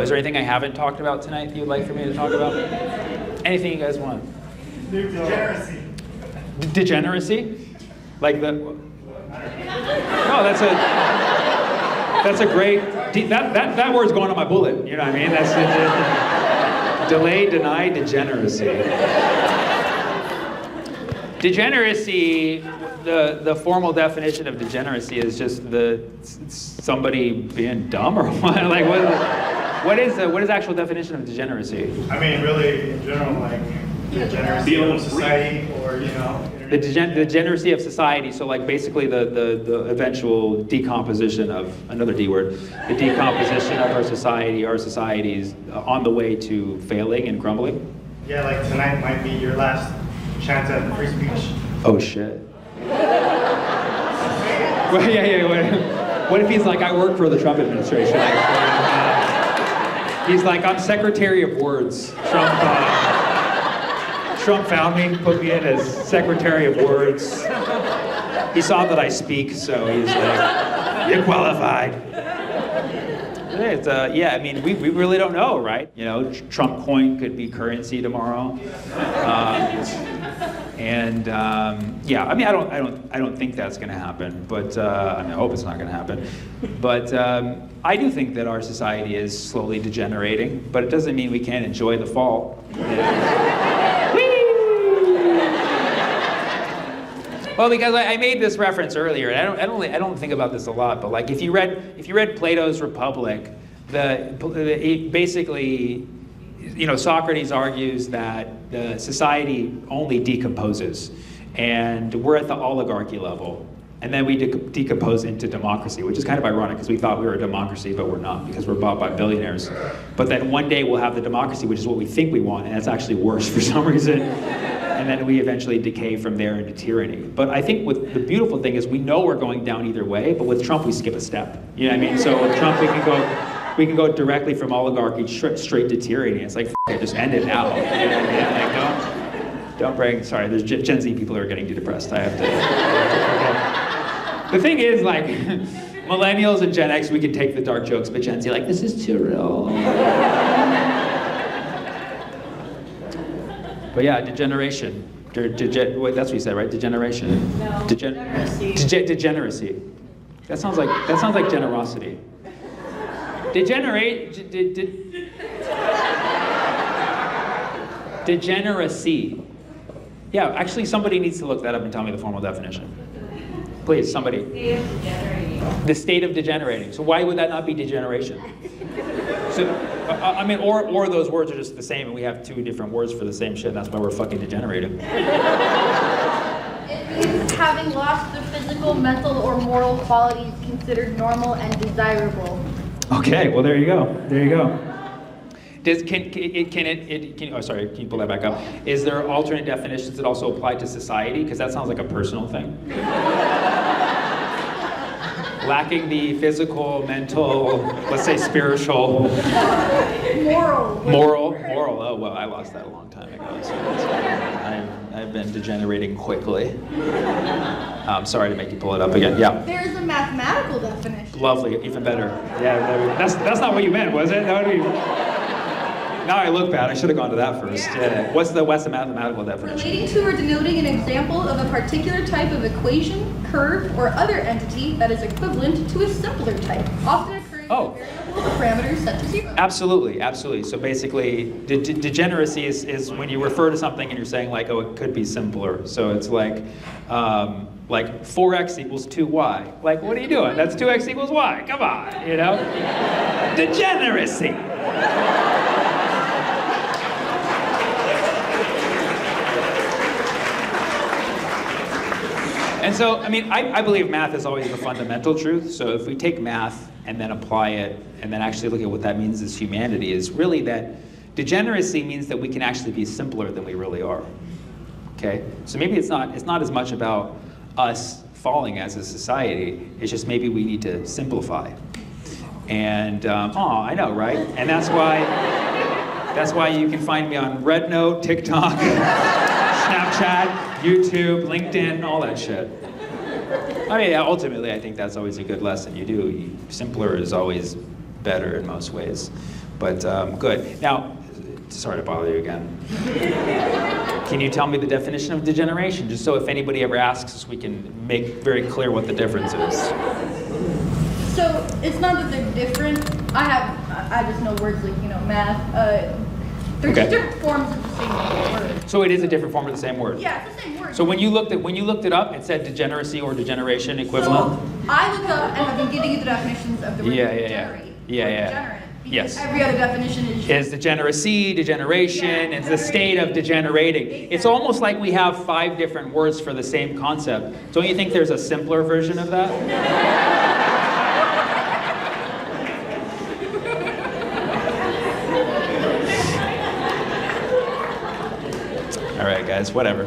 Is there anything I haven't talked about tonight that you'd like for me to talk about? Anything you guys want? Degeneracy. Degeneracy? Like the... No, that's a great... That word's going on my bullet, you know what I mean? That's delay, deny, degeneracy. Degeneracy, the formal definition of degeneracy is just somebody being dumb or what? Like what is the actual definition of degeneracy? I mean, really, in general, like degeneracy of society, or the degeneracy of society. So like basically the eventual decomposition of another D word, the decomposition of our societies on the way to failing and crumbling. Yeah, like tonight might be your last chance at free speech. Oh shit. Well, yeah. What if he's like, I work for the Trump administration, actually. He's like, I'm Secretary of Words. Trump found me, put me in as Secretary of Words. He saw that I speak, so he's like, you're qualified. Yeah, I mean, we really don't know, right? You know, Trump coin could be currency tomorrow. Yeah, I mean, I don't think that's going to happen, but I mean, I hope it's not going to happen. But I do think that our society is slowly degenerating, but it doesn't mean we can't enjoy the fall. Well, because I made this reference earlier, and I don't think about this a lot, but like if you read Plato's Republic, basically, Socrates argues that society only decomposes, and we're at the oligarchy level, and then we decompose into democracy, which is kind of ironic because we thought we were a democracy, but we're not because we're bought by billionaires. But then one day we'll have the democracy, which is what we think we want, and that's actually worse for some reason. And then we eventually decay from there into tyranny. But I think the beautiful thing is we know we're going down either way, but with Trump we skip a step. You know what I mean? So with Trump we can go directly from oligarchy straight to tyranny. It's like, it, just end it now. You know what I mean? Like, don't bring, sorry, there's Gen Z people who are getting too depressed. I have to. The thing is, like, millennials and Gen X, we can take the dark jokes, but Gen Z, like, this is too real. But yeah, degeneration. Wait, that's what you said, right? Degeneration. No. Degeneracy. Degeneracy. That sounds like generosity. Degeneracy. Yeah, actually, somebody needs to look that up and tell me the formal definition. Please, somebody. The state of degenerating. So why would that not be degeneration? So, I mean, or those words are just the same, and we have two different words for the same shit. That's why we're fucking degenerating. It means having lost the physical, mental, or moral qualities considered normal and desirable. Okay, well there you go. There you go. Can you pull that back up? Is there alternate definitions that also apply to society? Because that sounds like a personal thing. Lacking the physical, mental, let's say spiritual. Moral. Oh, well, I lost that a long time ago. So I've been degenerating quickly. I'm sorry to make you pull it up again. Yeah. There's a mathematical definition. Lovely, even better. Yeah, that's not what you meant, was it? That would be... Now I look bad. I should have gone to that first. Yeah. What's the mathematical definition? Relating to or denoting an example of a particular type of equation, curve, or other entity that is equivalent to a simpler type, often occurring with variable parameters set to 0. Absolutely. So basically, degeneracy is when you refer to something and you're saying like, oh, it could be simpler. So it's like 4x equals 2y. Like, what are you doing? That's 2x equals y. Come on, Degeneracy. And so, I mean, I believe math is always the fundamental truth. So if we take math and then apply it and then actually look at what that means as humanity, is really that degeneracy means that we can actually be simpler than we really are. Okay? So maybe it's not as much about us falling as a society. It's just maybe we need to simplify. And, I know, right? And that's why you can find me on Rednote, TikTok, Snapchat, YouTube, LinkedIn, all that shit. I mean, ultimately, I think that's always a good lesson. Simpler is always better in most ways. But good. Now, sorry to bother you again. Can you tell me the definition of degeneration, just so if anybody ever asks us, we can make very clear what the difference is? So it's not that they're different. I just know words like, math. They're Okay. just different forms of the same word. So it is a different form of the same word. Yeah, it's the same word. So when you looked it up, it said degeneracy or degeneration equivalent. So I looked up and I've been giving you the definitions of the word degenerate. Degenerate. Yes. Every other definition is Degeneracy, degeneration, it's the state of degenerating. It's almost like we have 5 different words for the same concept. Don't you think there's a simpler version of that? All right, guys, whatever.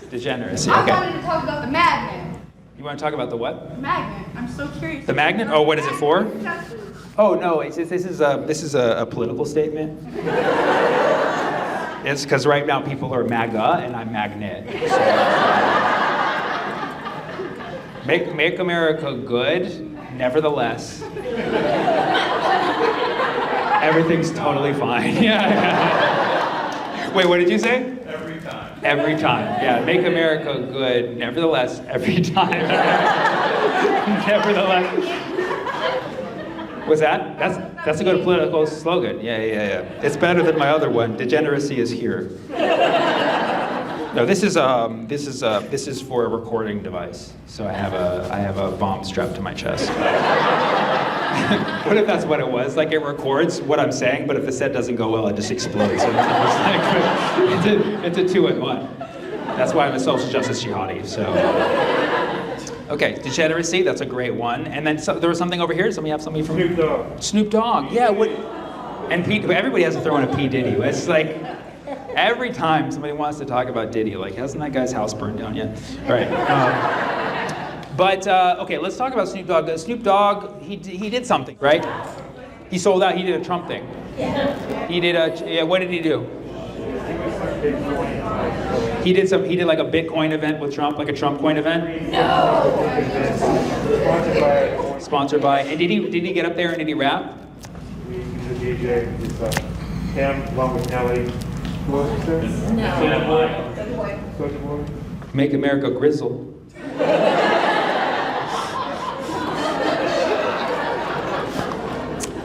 Degeneracy, I okay. wanted to talk about the magnet. You want to talk about the what? The magnet. I'm so curious. The magnet? Oh, what is it for? Tattoos. Oh no, this is a political statement. It's because right now people are MAGA and I'm magnet. So, make America good, nevertheless. Everything's totally fine. Yeah. Wait, what did you say? Every time. Every time. Yeah, make America good, nevertheless, every time. Nevertheless. What's that? That's a good political slogan. Yeah. It's better than my other one. Degeneracy is here. No, this is for a recording device. So I have a bomb strapped to my chest. What if that's what it was? Like it records what I'm saying, but if the set doesn't go well, it just explodes. So it's a 2-in-1. That's why I'm a social justice jihadi. So. Okay, degeneracy, that's a great one. And then there was something over here. Somebody have something from Snoop Dogg. Snoop Dogg. Yeah, what? And P, everybody has to throw in a P Diddy. It's like every time somebody wants to talk about Diddy, like hasn't that guy's house burned down yet? All right. Okay, let's talk about Snoop Dogg. Snoop Dogg, he did something, right? He sold out. He did a Trump thing. He did what did he do? He did like a Bitcoin event with Trump, like a Trump coin event. Sponsored by. And did he get up there and did he rap? He's a DJ. It's him along with Nelly. Who else is there? Soulja Boy. Make America Grizzle.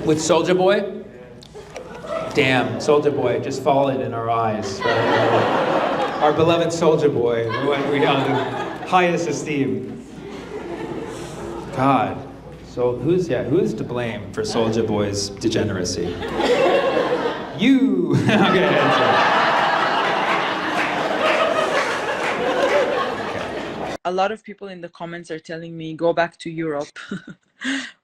With Soulja Boy? Damn, Soulja Boy, just fallen in our eyes. Right? Our beloved Soulja Boy, we held in highest esteem. God, so who's to blame for Soulja Boy's degeneracy? You. Okay. A lot of people in the comments are telling me go back to Europe.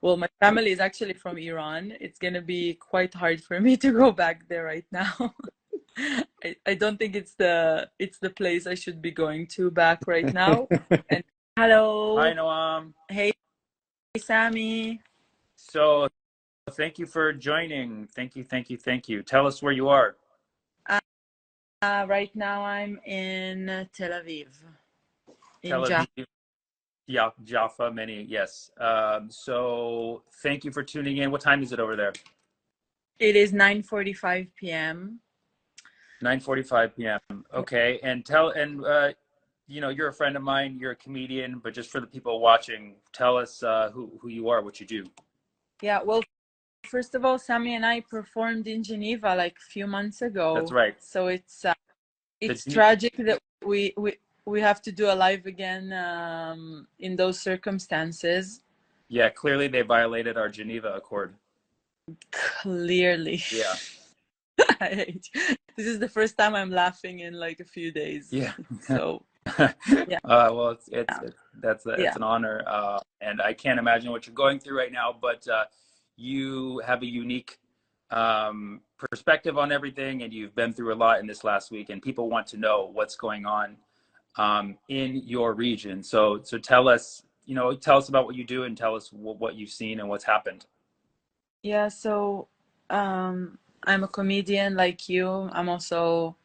Well, my family is actually from Iran. It's gonna be quite hard for me to go back there right now. I don't think it's the place I should be going to back right now. And hello. Hi, Noam. Hey, Sammy. So, thank you for joining. Thank you. Tell us where you are. Right now I'm in Tel Aviv. Tel Aviv. Yeah, Jaffa, yes. So, thank you for tuning in. What time is it over there? It is 9:45 p.m. 9:45 p.m. Okay, and you're a friend of mine. You're a comedian, but just for the people watching, tell us who you are, what you do. Yeah, well, first of all, Sammy and I performed in Geneva like a few months ago. That's right. So it's tragic that we have to do a live again in those circumstances. Yeah, clearly they violated our Geneva Accord. Clearly. Yeah. This is the first time I'm laughing in like a few days. Yeah. So. Yeah. Well, it's an honor, and I can't imagine what you're going through right now. But you have a unique perspective on everything, and you've been through a lot in this last week, and people want to know what's going on in your region. So tell us about what you do, and tell us what you've seen and what's happened. Yeah. So I'm a comedian like you. I'm also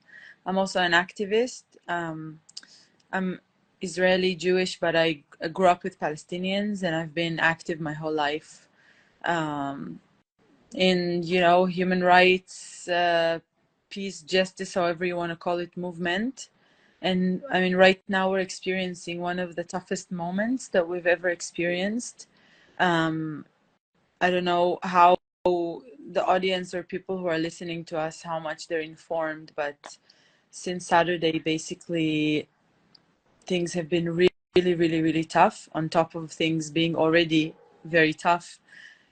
an activist. Israeli Jewish, but I grew up with Palestinians, and I've been active my whole life in, you know, human rights, peace, justice, however you want to call it, movement. And I mean, right now we're experiencing one of the toughest moments that we've ever experienced. I don't know how the audience or people who are listening to us, how much they're informed, but since Saturday, basically, things have been really, really, really tough. On top of things being already very tough,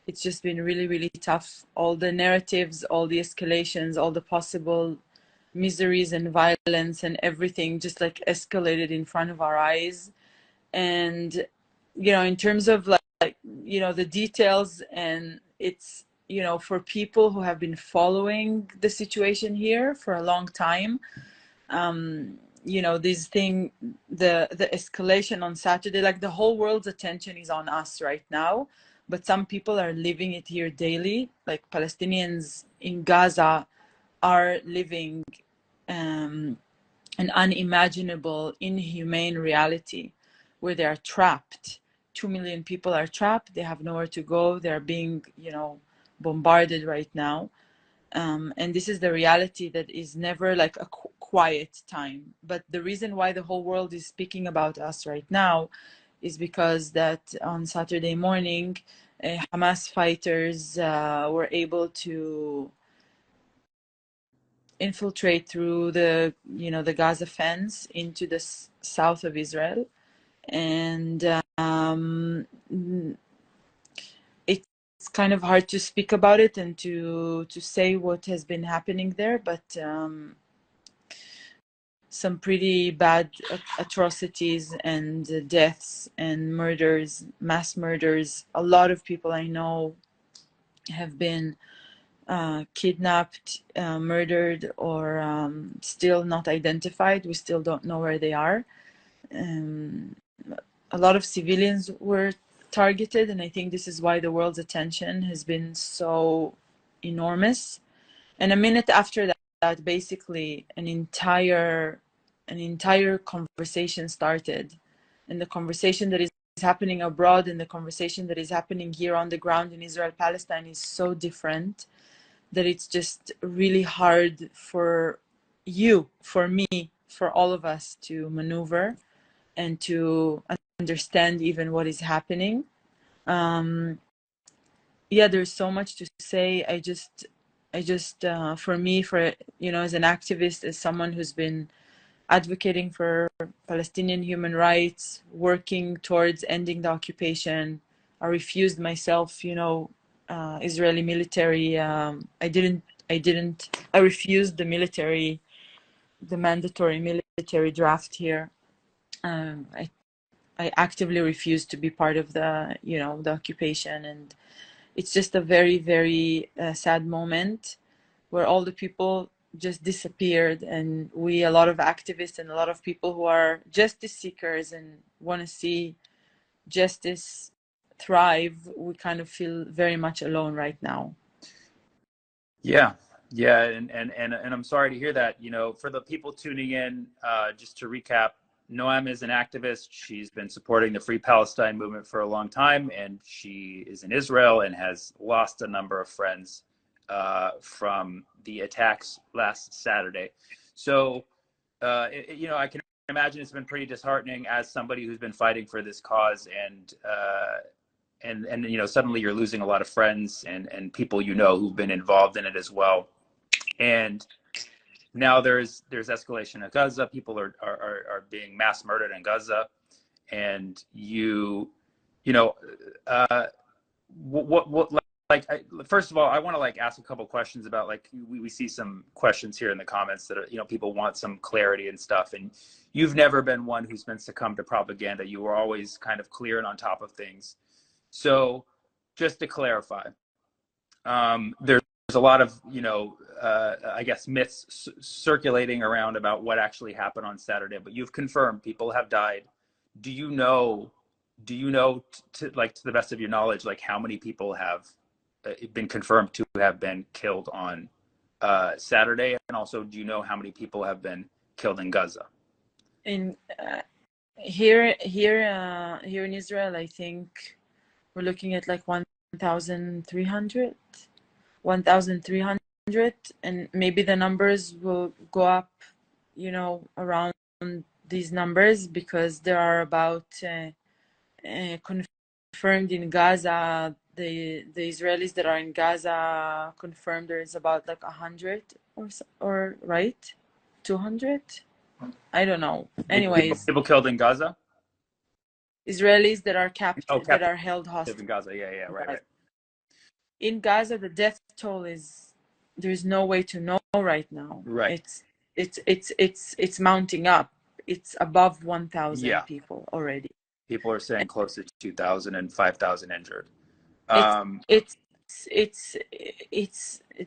it's just been really, really tough. All the narratives, all the escalations, all the possible miseries and violence and everything just like escalated in front of our eyes. And, you know, in terms of like, you know, the details, and it's, you know, for people who have been following the situation here for a long time, you know, the escalation on Saturday, like the whole world's attention is on us right now, but some people are living it here daily. Like Palestinians in Gaza are living an unimaginable, inhumane reality where they are trapped. 2 million people are trapped. They have nowhere to go. They're being, you know, bombarded right now. And this is the reality that is never like a quiet time. But the reason why the whole world is speaking about us right now is because that on Saturday morning, Hamas fighters were able to infiltrate through the, you know, the Gaza fence into the south of Israel. And it's kind of hard to speak about it and to say what has been happening there, but some pretty bad atrocities and deaths and murders, mass murders. A lot of people I know have been kidnapped, murdered, or still not identified. We still don't know where they are. A lot of civilians were targeted, and I think this is why the world's attention has been so enormous. And a minute after that, basically an entire conversation started, and the conversation that is happening abroad and the conversation that is happening here on the ground in Israel Palestine is so different that it's just really hard for you, for me, for all of us to maneuver and to understand even what is happening. Yeah, there's so much to say. I just for me, for, you know, as an activist, as someone who's been advocating for Palestinian human rights, working towards ending the occupation, I refused myself, you know, Israeli military. I refused the mandatory military draft here. I actively refused to be part of the, you know, the occupation. And it's just a very, very sad moment where all the people just disappeared, and we, a lot of activists and a lot of people who are justice seekers and want to see justice thrive, we kind of feel very much alone right now. Yeah, yeah, and I'm sorry to hear that. You know, for the people tuning in, just to recap, Noam is an activist. She's been supporting the Free Palestine movement for a long time, and she is in Israel and has lost a number of friends from the attacks last Saturday. So, you know, I can imagine it's been pretty disheartening as somebody who's been fighting for this cause, and you know, suddenly you're losing a lot of friends and people, you know, who've been involved in it as well. And now there's escalation in Gaza. People are being mass murdered in Gaza. And you know, what like, first of all, I want to like ask a couple questions about, like, we see some questions here in the comments that are, you know, people want some clarity and stuff. And you've never been one who's been succumbed to propaganda. You were always kind of clear and on top of things. So just to clarify, there's a lot of, you know, I guess myths circulating around about what actually happened on Saturday, but you've confirmed people have died. Do you know, to the best of your knowledge, like how many people have been confirmed to have been killed on Saturday? And also, do you know how many people have been killed in Gaza? Here in Israel, I think we're looking at like 1,300, 1,300, and maybe the numbers will go up, you know, around these numbers, because there are about confirmed in Gaza, the Israelis that are in Gaza confirmed there is about like 100 or right, 200. I don't know. Anyways, People killed in Gaza. Israelis that are Oh, that are held hostage in Gaza. Yeah, right. in Gaza. The death toll is, there's no way to know right now. Right. It's mounting up. It's above 1,000 people already. People are saying close to 2,000 and 5,000 injured. It's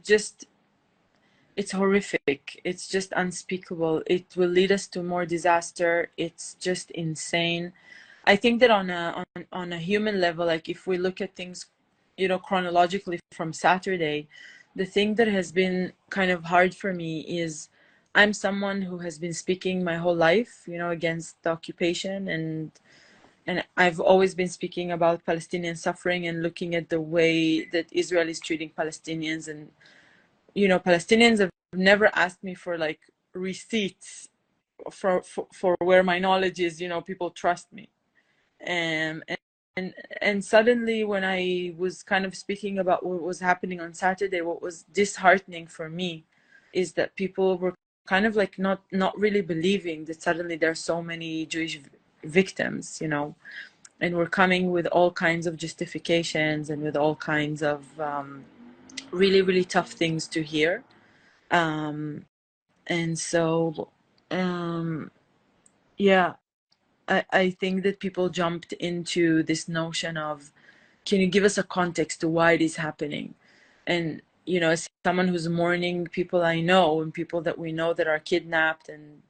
just, it's horrific. It's just unspeakable. It will lead us to more disaster. It's just insane. I think that on a human level, like if we look at things, you know, chronologically from Saturday, the thing that has been kind of hard for me is I'm someone who has been speaking my whole life, you know, against the occupation, and I've always been speaking about Palestinian suffering and looking at the way that Israel is treating Palestinians. And, you know, Palestinians have never asked me for like receipts for where my knowledge is, you know, people trust me. And suddenly when I was kind of speaking about what was happening on Saturday, what was disheartening for me is that people were kind of like not really believing that suddenly there are so many Jewish victims, you know, and we're coming with all kinds of justifications and with all kinds of really, really tough things to hear. And so, yeah, I think that people jumped into this notion of, can you give us a context to why it is happening? And, you know, as someone who's mourning people I know and people that we know that are kidnapped and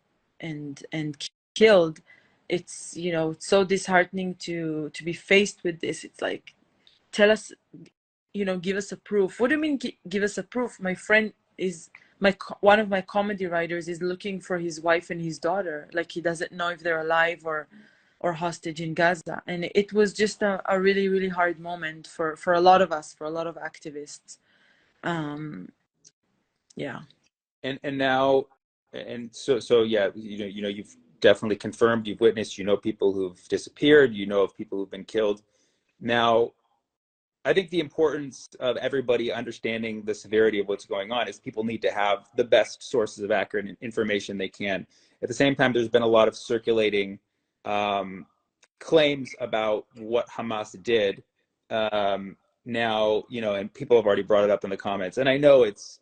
killed, it's, you know, it's so disheartening to be faced with this. It's like, tell us, you know, give us a proof. What do you mean give us a proof? My friend is, one of my comedy writers is looking for his wife and his daughter. Like, he doesn't know if they're alive or hostage in Gaza. And it was just a really, really hard moment for a lot of us, for a lot of activists. Yeah. And now, and so yeah, you know, you've definitely confirmed, you've witnessed, you know, people who've disappeared, you know, of people who've been killed. Now, I think the importance of everybody understanding the severity of what's going on is people need to have the best sources of accurate information they can. At the same time, there's been a lot of circulating claims about what Hamas did. Now, you know, and people have already brought it up in the comments, and I know it's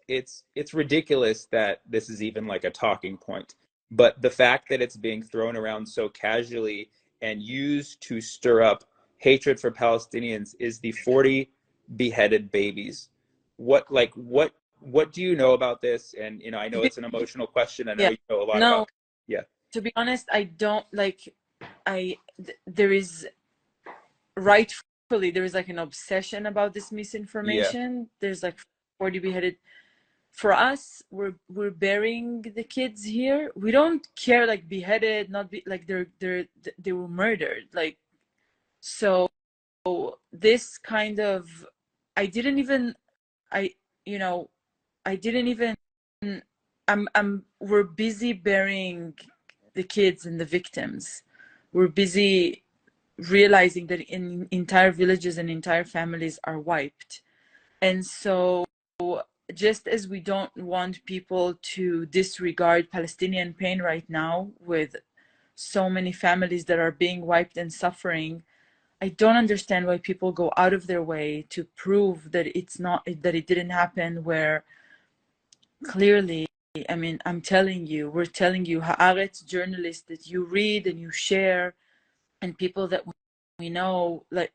ridiculous that this is even like a talking point, but the fact that it's being thrown around so casually and used to stir up hatred for Palestinians is the 40 beheaded babies. What do you know about this? And, you know, I know it's an emotional question. I know you know a lot about. Yeah. To be honest, I don't like. There is, rightfully, there is like an obsession about this misinformation. Yeah. There's like 40 beheaded. For us, we're burying the kids here. We don't care, like beheaded, not be like they were murdered. Like, so this kind of, we're busy burying the kids and the victims. We're busy realizing that entire villages and entire families are wiped. And so just as we don't want people to disregard Palestinian pain right now with so many families that are being wiped and suffering, I don't understand why people go out of their way to prove that that it didn't happen, where clearly, I mean, we're telling you, Haaretz journalists that you read and you share, and people that we know, like,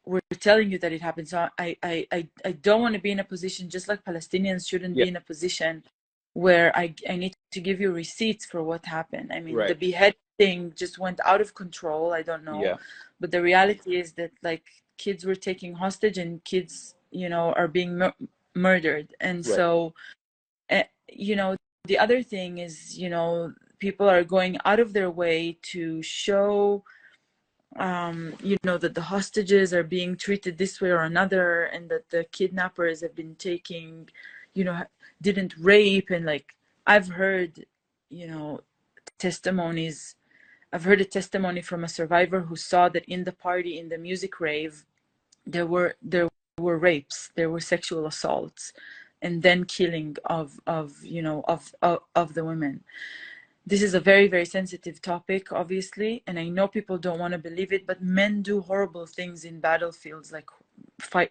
we're telling you that it happened. So I don't want to be in a position, just like Palestinians shouldn't be in a position where I need to give you receipts for what happened. I mean, the behead thing just went out of control. I don't know. But the reality is that, like, kids were taken hostage and kids, you know, are being murdered. And so, you know, the other thing is, you know, people are going out of their way to show, you know, that the hostages are being treated this way or another, and that the kidnappers have been taking, you know, didn't rape. And like, I've heard, you know, testimonies. I've heard a testimony from a survivor who saw that in the party, in the music rave, there were rapes, there were sexual assaults, and then killing of you know, of the women. This is a very, very sensitive topic, obviously, and I know people don't want to believe it, but men do horrible things in battlefields, like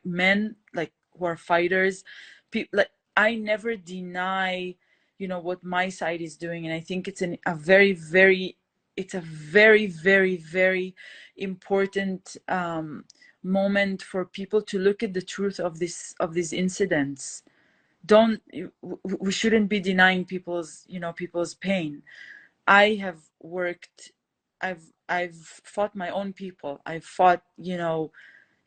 men like who are fighters. People, like, I never deny, you know, what my side is doing, and I think it's a very, very, it's a very, very, very important moment for people to look at the truth of these incidents. We shouldn't be denying people's, you know, people's pain. I have worked, I've fought my own people. I've fought, you know,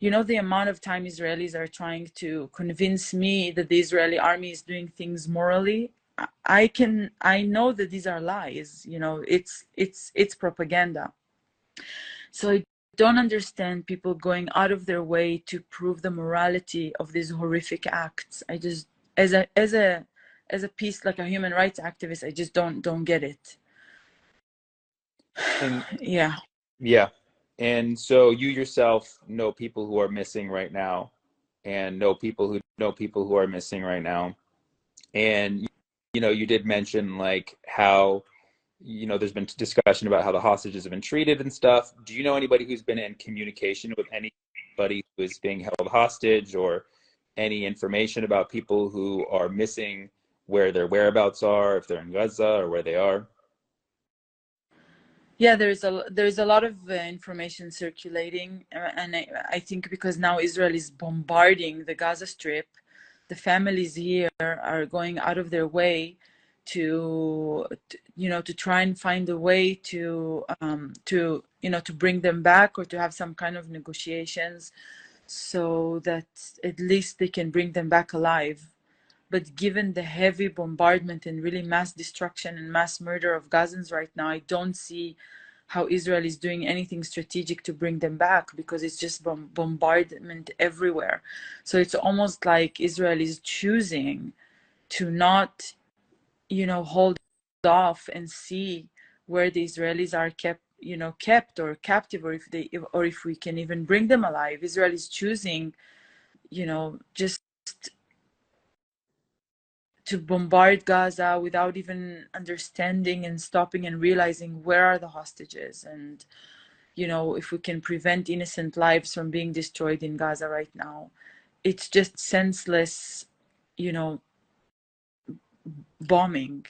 the amount of time Israelis are trying to convince me that the Israeli army is doing things morally. I know that these are lies, you know, it's propaganda. So I don't understand people going out of their way to prove the morality of these horrific acts. I just, as a piece, like a human rights activist, I just don't get it. And yeah. And so you yourself know people who are missing right now, and know people who are missing right now. And you know, you did mention like how, you know, there's been discussion about how the hostages have been treated and stuff. Do you know anybody who's been in communication with anybody who is being held hostage, or any information about people who are missing, where their whereabouts are, if they're in Gaza or where they are? Yeah, there's a lot of information circulating, and I think because now Israel is bombarding the Gaza Strip, the families here are going out of their way to you know, to try and find a way to you know, to bring them back, or to have some kind of negotiations so that at least they can bring them back alive. But given the heavy bombardment and really mass destruction and mass murder of Gazans right now, I don't see how Israel is doing anything strategic to bring them back, because it's just bombardment everywhere. So it's almost like Israel is choosing to not, you know, hold off and see where the Israelis are kept or captive, or if we can even bring them alive. Israel is choosing, you know, just to bombard Gaza without even understanding and stopping and realizing where are the hostages, and, you know, if we can prevent innocent lives from being destroyed in Gaza right now. It's just senseless, you know, bombing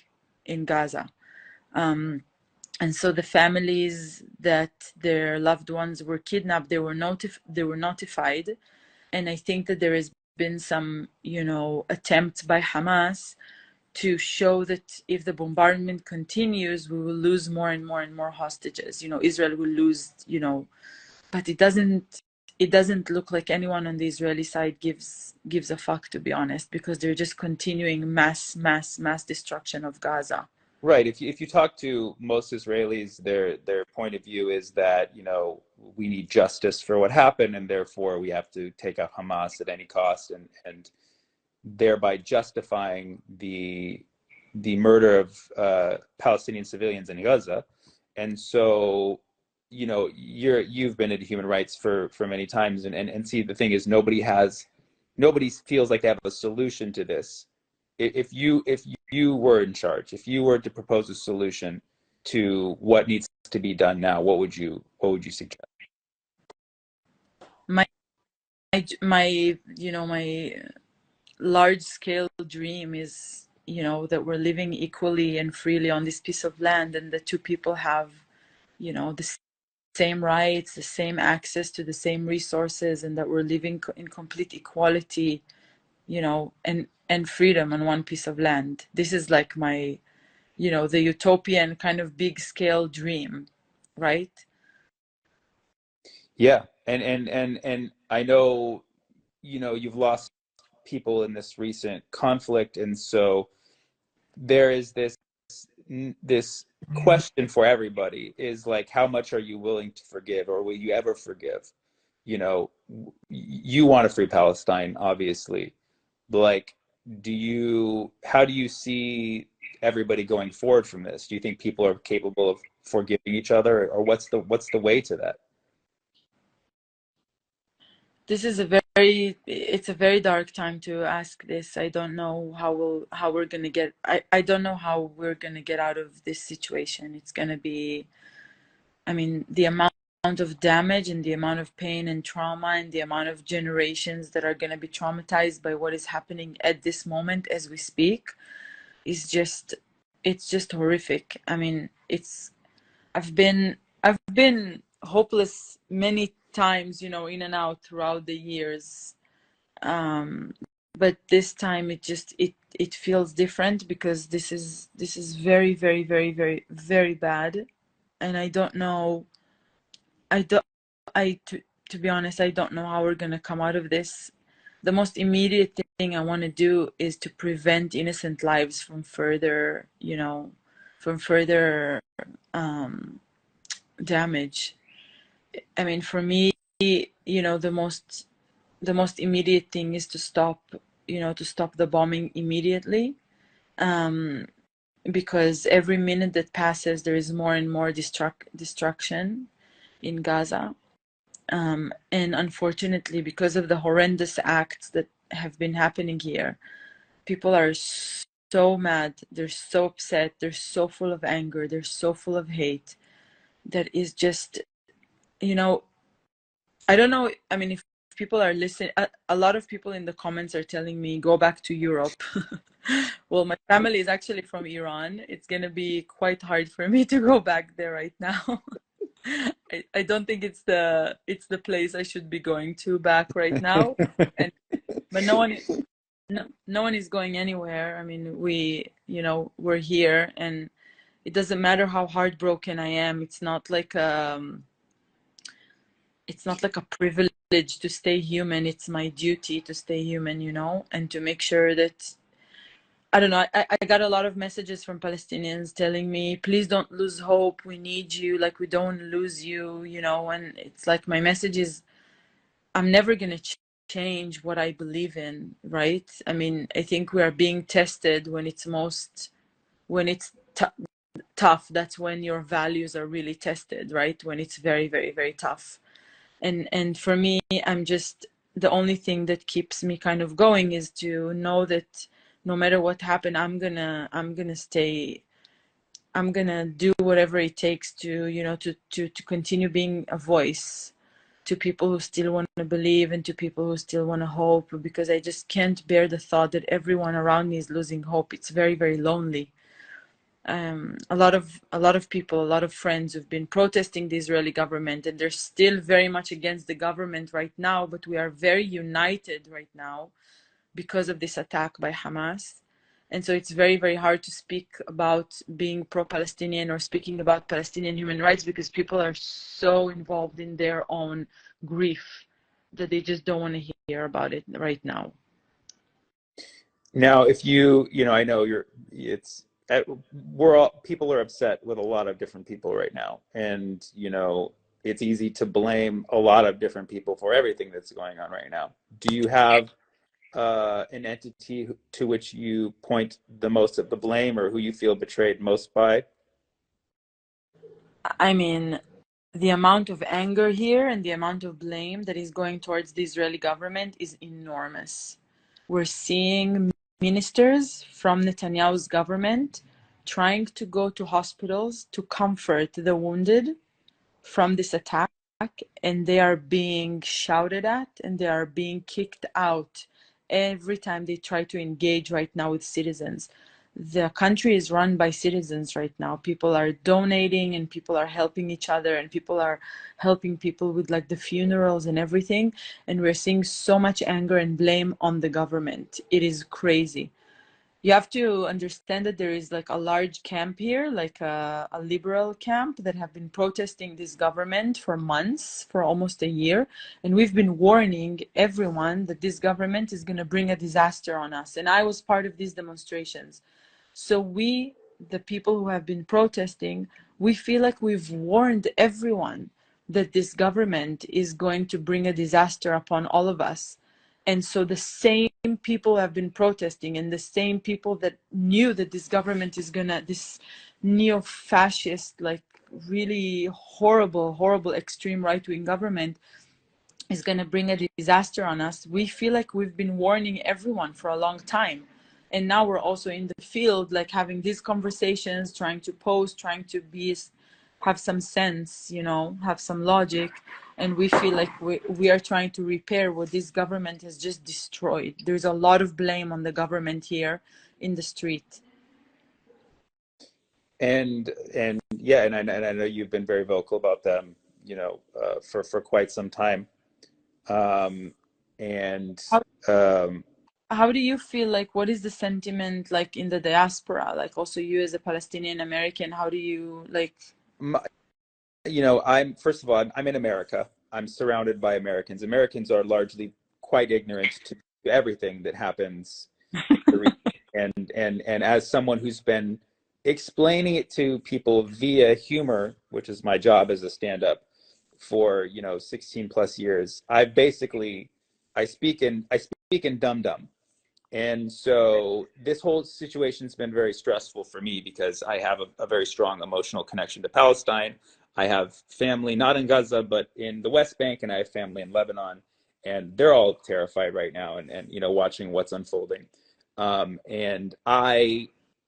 in Gaza. And so the families that their loved ones were kidnapped, they were notified. And I think that there has been some, you know, attempts by Hamas to show that if the bombardment continues, we will lose more and more and more hostages. You know, Israel will lose, you know, but it doesn't look like anyone on the Israeli side gives a fuck, to be honest, because they're just continuing mass destruction of Gaza. Right. If you talk to most Israelis, their point of view is that, you know, we need justice for what happened, and therefore we have to take out Hamas at any cost, and thereby justifying the murder of Palestinian civilians in Gaza. And so, you know, you've been into human rights for many times, and see, the thing is, nobody feels like they have a solution to this. If you were in charge, if you were to propose a solution to what needs to be done now, what would you suggest? My you know, my large scale dream is, you know, that we're living equally and freely on this piece of land, and the two people have, you know, the same rights, the same access to the same resources, and that we're living in complete equality, you know, and freedom on one piece of land. This is like my, you know, the utopian kind of big scale dream, right? Yeah, and I know, you know, you've lost people in this recent conflict, and so there is this this question for everybody is like, how much are you willing to forgive, or will you ever forgive? You know, you want a free Palestine, obviously. But like, how do you see everybody going forward from this? Do you think people are capable of forgiving each other, or what's the way to that? This is it's a very dark time to ask this. I don't know how we're gonna get, I don't know how we're gonna get out of this situation. It's gonna be, I mean, the amount of damage and the amount of pain and trauma and the amount of generations that are gonna be traumatized by what is happening at this moment as we speak is just, it's just horrific. I mean, I've been hopeless many times, you know, in and out throughout the years. But this time it feels different because this is very, very, very, very, very bad. And I don't know, to be honest, I don't know how we're gonna come out of this. The most immediate thing I want to do is to prevent innocent lives from further, you know, from further damage. I mean, for me, you know, the most immediate thing is to stop, you know, to stop the bombing immediately, because every minute that passes, there is more and more destruction in Gaza. And unfortunately, because of the horrendous acts that have been happening here, people are so mad, they're so upset, they're so full of anger, they're so full of hate, that is just, you know, I don't know. I mean, if people are listening, a lot of people in the comments are telling me, go back to Europe. Well, my family is actually from Iran. It's going to be quite hard for me to go back there right now. I don't think it's the place I should be going to back right now. But no one is going anywhere. I mean, you know, we're here, and it doesn't matter how heartbroken I am. It's not like a privilege to stay human. It's my duty to stay human, you know, and to make sure that, I don't know, I got a lot of messages from Palestinians telling me, please don't lose hope, we need you, like, we don't lose you, you know. And it's like, my message is, I'm never gonna change what I believe in, right? I mean, I think we are being tested when it's tough. That's when your values are really tested, right? When it's very, very, very tough. And for me, I'm just, the only thing that keeps me kind of going is to know that no matter what happened, I'm gonna stay, I'm gonna do whatever it takes to, you know, to continue being a voice to people who still want to believe and to people who still want to hope, because I just can't bear the thought that everyone around me is losing hope. It's very, very lonely. A lot of people, a lot of friends who've been protesting the Israeli government, and they're still very much against the government right now, but we are very united right now because of this attack by Hamas. And so it's very, very hard to speak about being pro-Palestinian or speaking about Palestinian human rights, because people are so involved in their own grief that they just don't want to hear about it right now. Now, if you know, I know people are upset with a lot of different people right now. And, you know, it's easy to blame a lot of different people for everything that's going on right now. Do you have an entity to which you point the most of the blame, or who you feel betrayed most by? I mean, the amount of anger here and the amount of blame that is going towards the Israeli government is enormous. We're seeing ministers from Netanyahu's government trying to go to hospitals to comfort the wounded from this attack, and they are being shouted at and they are being kicked out every time they try to engage right now with citizens. The country is run by citizens right now. People are donating and people are helping each other, and people are helping people with like the funerals and everything. And we're seeing so much anger and blame on the government. It is crazy. You have to understand that there is like a large camp here, like a liberal camp, that have been protesting this government for months, for almost a year. And we've been warning everyone that this government is going to bring a disaster on us. And I was part of these demonstrations. So we the people who have been protesting, we feel like we've warned everyone that this government is going to bring a disaster upon all of us. And so the same people who have been protesting and the same people that knew that this government is gonna, this neo-fascist, like really horrible extreme right-wing government is going to bring a disaster on us, we feel like we've been warning everyone for a long time. And now we're also in the field, like having these conversations, trying to post, trying to be, have some sense, you know, have some logic. And we feel like we are trying to repair what this government has just destroyed. There's a lot of blame on the government here in the street. And yeah, and I know you've been very vocal about them, you know, for quite some time. And how do you feel like, what is the sentiment like in the diaspora, like also you as a Palestinian American, how do you like? You know, first of all, I'm in America. I'm surrounded by Americans. Americans are largely quite ignorant to everything that happens. And as someone who's been explaining it to people via humor, which is my job as a stand-up for, you know, 16 plus years, I speak in dum-dum. And so this whole situation's been very stressful for me because I have a very strong emotional connection to Palestine. I have family not in Gaza, but in the West Bank, and I have family in Lebanon, and they're all terrified right now and you know, watching what's unfolding. And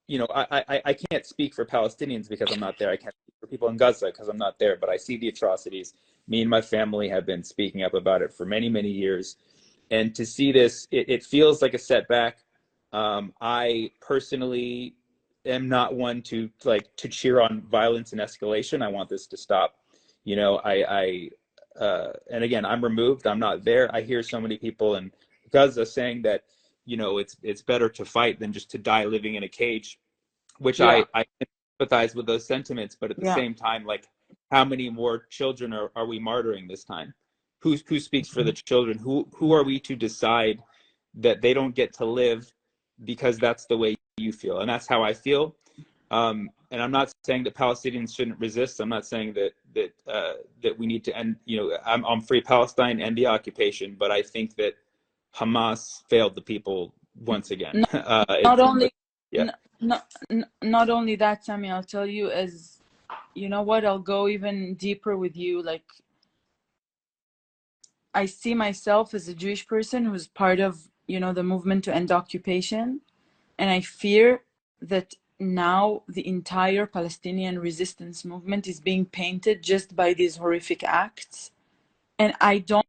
you know, I can't speak for Palestinians because I'm not there. I can't speak for people in Gaza because I'm not there, but I see the atrocities. Me and my family have been speaking up about it for many, many years. And to see this, it feels like a setback. I personally am not one to cheer on violence and escalation. I want this to stop. You know, and again, I'm removed. I'm not there. I hear so many people in Gaza saying that, you know, it's better to fight than just to die living in a cage, which Yeah. I empathize with those sentiments. But at the Yeah. same time, like, how many more children are we martyring this time? Who speaks for the children? Who are we to decide that they don't get to live because that's the way you feel? And that's how I feel. And I'm not saying that Palestinians shouldn't resist. I'm not saying that we need to end, you know, I'm free Palestine and the occupation, but I think that Hamas failed the people once again. Not only yeah. not only that, Sammy, I'll tell you, as you know what, I'll go even deeper with you. Like, I see myself as a Jewish person who's part of, you know, the movement to end occupation. And I fear that now the entire Palestinian resistance movement is being painted just by these horrific acts. And I don't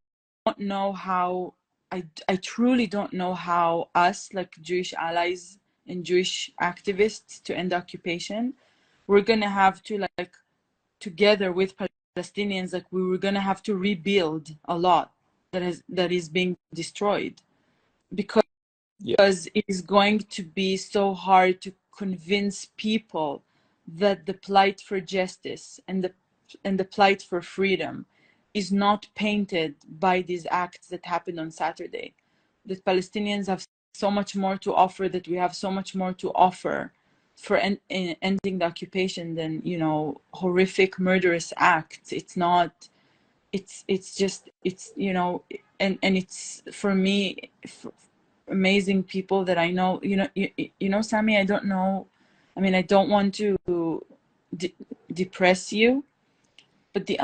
know how, I truly don't know how us, like Jewish allies and Jewish activists to end occupation, we're gonna have to, like, together with Palestinians, like we were gonna have to rebuild a lot that is being destroyed, because it is going to be so hard to convince people that the plight for justice and the plight for freedom is not painted by these acts that happened on Saturday. That Palestinians have so much more to offer, that we have so much more to offer for ending the occupation than, you know, horrific murderous acts. It's not, it's just, it's, you know, and it's, for me, amazing people that I know, you know, Sammy, I don't know, I mean, I don't want to depress you, but the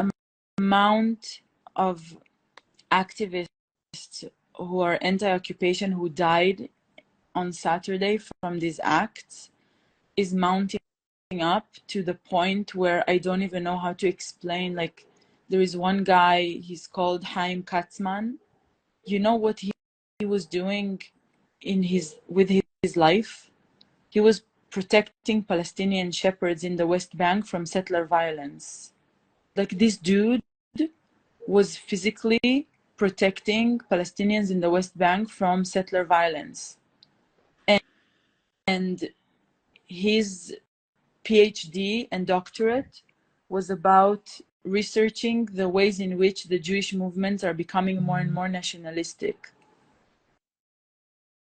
amount of activists who are anti-occupation who died on Saturday from these acts is mounting up to the point where I don't even know how to explain. Like, there is one guy, he's called Haim Katzman. You know what he was doing with his life? He was protecting Palestinian shepherds in the West Bank from settler violence. Like, this dude was physically protecting Palestinians in the West Bank from settler violence. And his PhD and doctorate was about researching the ways in which the Jewish movements are becoming more and more nationalistic.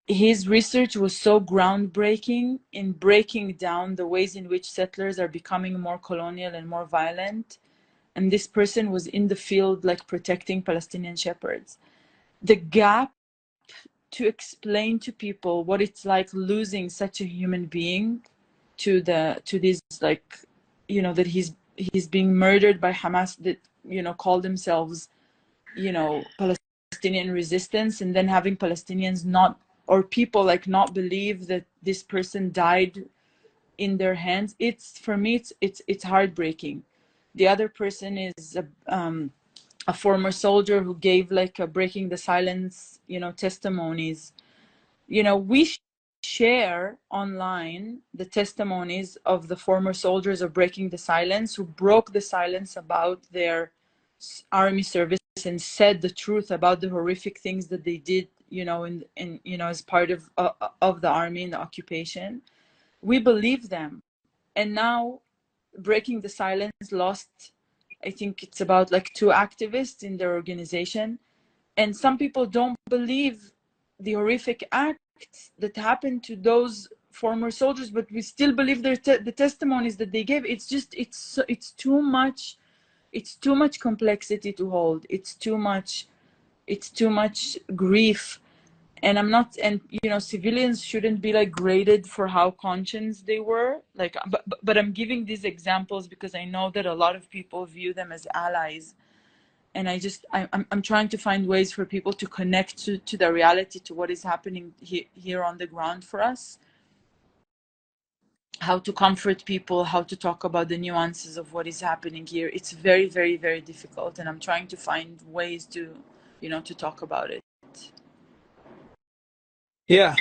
his research was so groundbreaking in breaking down the ways in which settlers are becoming more colonial and more violent. And this person was in the field, like protecting Palestinian shepherds. The gap to explain to people what it's like losing such a human being to these, like, you know, that he's being murdered by Hamas, that, you know, call themselves, you know, Palestinian resistance, and then having Palestinians not, or people like not believe that this person died in their hands. It's, for me, it's heartbreaking. The other person is a former soldier who gave like a breaking the silence, you know, testimonies. You know, we share online the testimonies of the former soldiers of breaking the silence, who broke the silence about their army service and said the truth about the horrific things that they did, you know, in you know, as part of the army in the occupation. We believe them. And now breaking the silence lost, I think it's about like 2 activists in their organization. And some people don't believe the horrific acts that happened to those former soldiers, but we still believe the testimonies that they gave. It's just, it's too much. It's too much complexity to hold. It's too much grief. And I'm not, and you know, civilians shouldn't be like graded for how conscious they were, like, but I'm giving these examples because I know that a lot of people view them as allies. And I'm trying to find ways for people to connect to the reality, to what is happening here on the ground for us, how to comfort people, how to talk about the nuances of what is happening here. It's very, very, very difficult, and I'm trying to find ways to, you know, to talk about it. Yeah,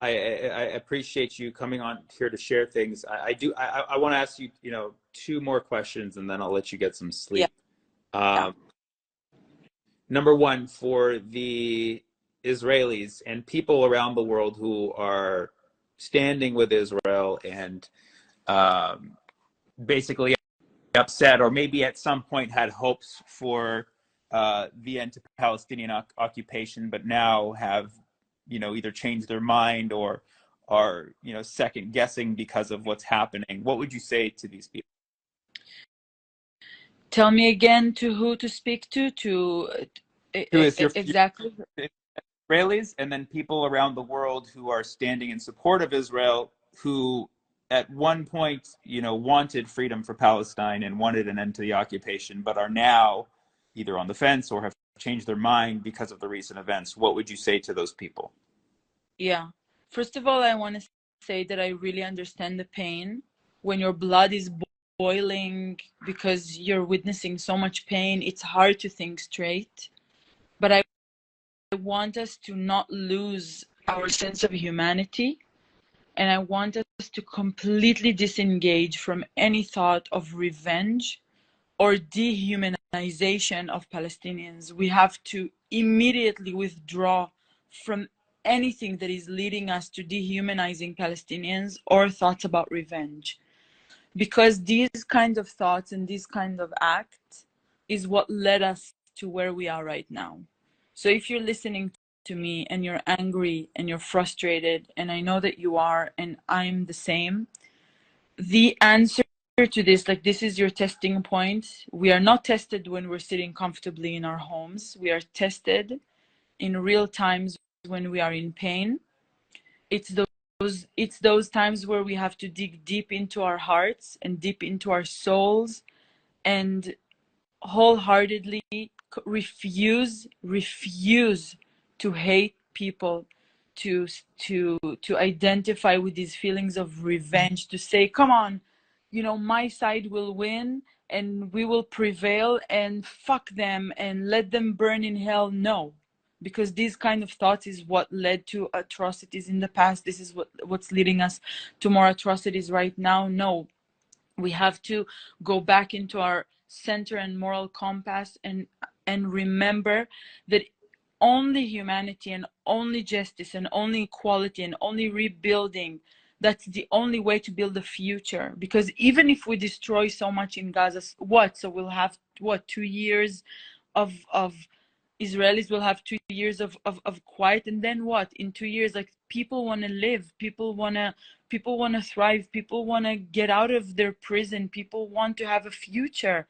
I appreciate you coming on here to share things. I want to ask you, you know, 2 more questions, and then I'll let you get some sleep. Yeah. Number 1, for the Israelis and people around the world who are standing with Israel and basically upset, or maybe at some point had hopes for the end to Palestinian occupation, but now have, you know, either changed their mind or are, you know, second guessing because of what's happening. What would you say to these people? Tell me again, to who to speak to Who is your exactly? Israelis, and then people around the world who are standing in support of Israel, who at one point, you know, wanted freedom for Palestine and wanted an end to the occupation, but are now either on the fence or have changed their mind because of the recent events. What would you say to those people? Yeah. First of all, I want to say that I really understand the pain when your blood is boiling because you're witnessing so much pain. It's hard to think straight. But I want us to not lose our sense of humanity. And I want us to completely disengage from any thought of revenge or dehumanization of Palestinians. We have to immediately withdraw from anything that is leading us to dehumanizing Palestinians or thoughts about revenge. Because these kind of thoughts and these kind of acts is what led us to where we are right now. So if you're listening to me and you're angry and you're frustrated, and I know that you are, and I'm the same, the answer to this, like, this is your testing point. We are not tested when we're sitting comfortably in our homes. We are tested in real times when we are in pain. It's those times where we have to dig deep into our hearts and deep into our souls and wholeheartedly refuse to hate people, to identify with these feelings of revenge, to say, come on, you know, my side will win and we will prevail and fuck them and let them burn in hell. No, because these kind of thoughts is what led to atrocities in the past. This is what's leading us to more atrocities right now. No, we have to go back into our center and moral compass and remember that only humanity and only justice and only equality and only rebuilding, that's the only way to build a future. Because even if we destroy so much in Gaza, so we'll have 2 years of Israelis will have 2 years of quiet, and then what? In 2 years, like, people want to live, people want to thrive, people want to get out of their prison, people want to have a future,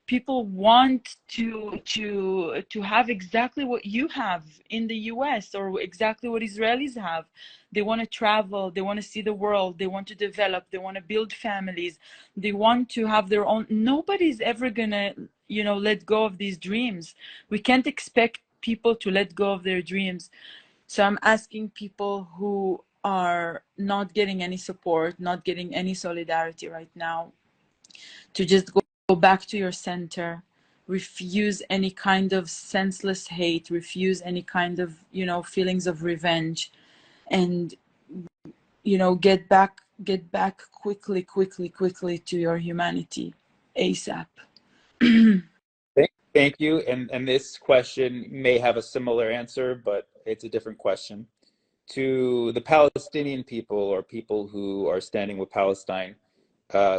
people want to have exactly what you have in the US, or exactly what Israelis have. They want to travel, they want to see the world, they want to develop, they want to build families, they want to have their own. Nobody's ever gonna, let go of these dreams. We can't expect people to let go of their dreams. So I'm asking people who are not getting any support, not getting any solidarity right now, to just go back to your center, refuse any kind of senseless hate, refuse any kind of, feelings of revenge, and, get back quickly to your humanity ASAP. Thank you. And this question may have a similar answer, but it's a different question. To the Palestinian people, or people who are standing with Palestine,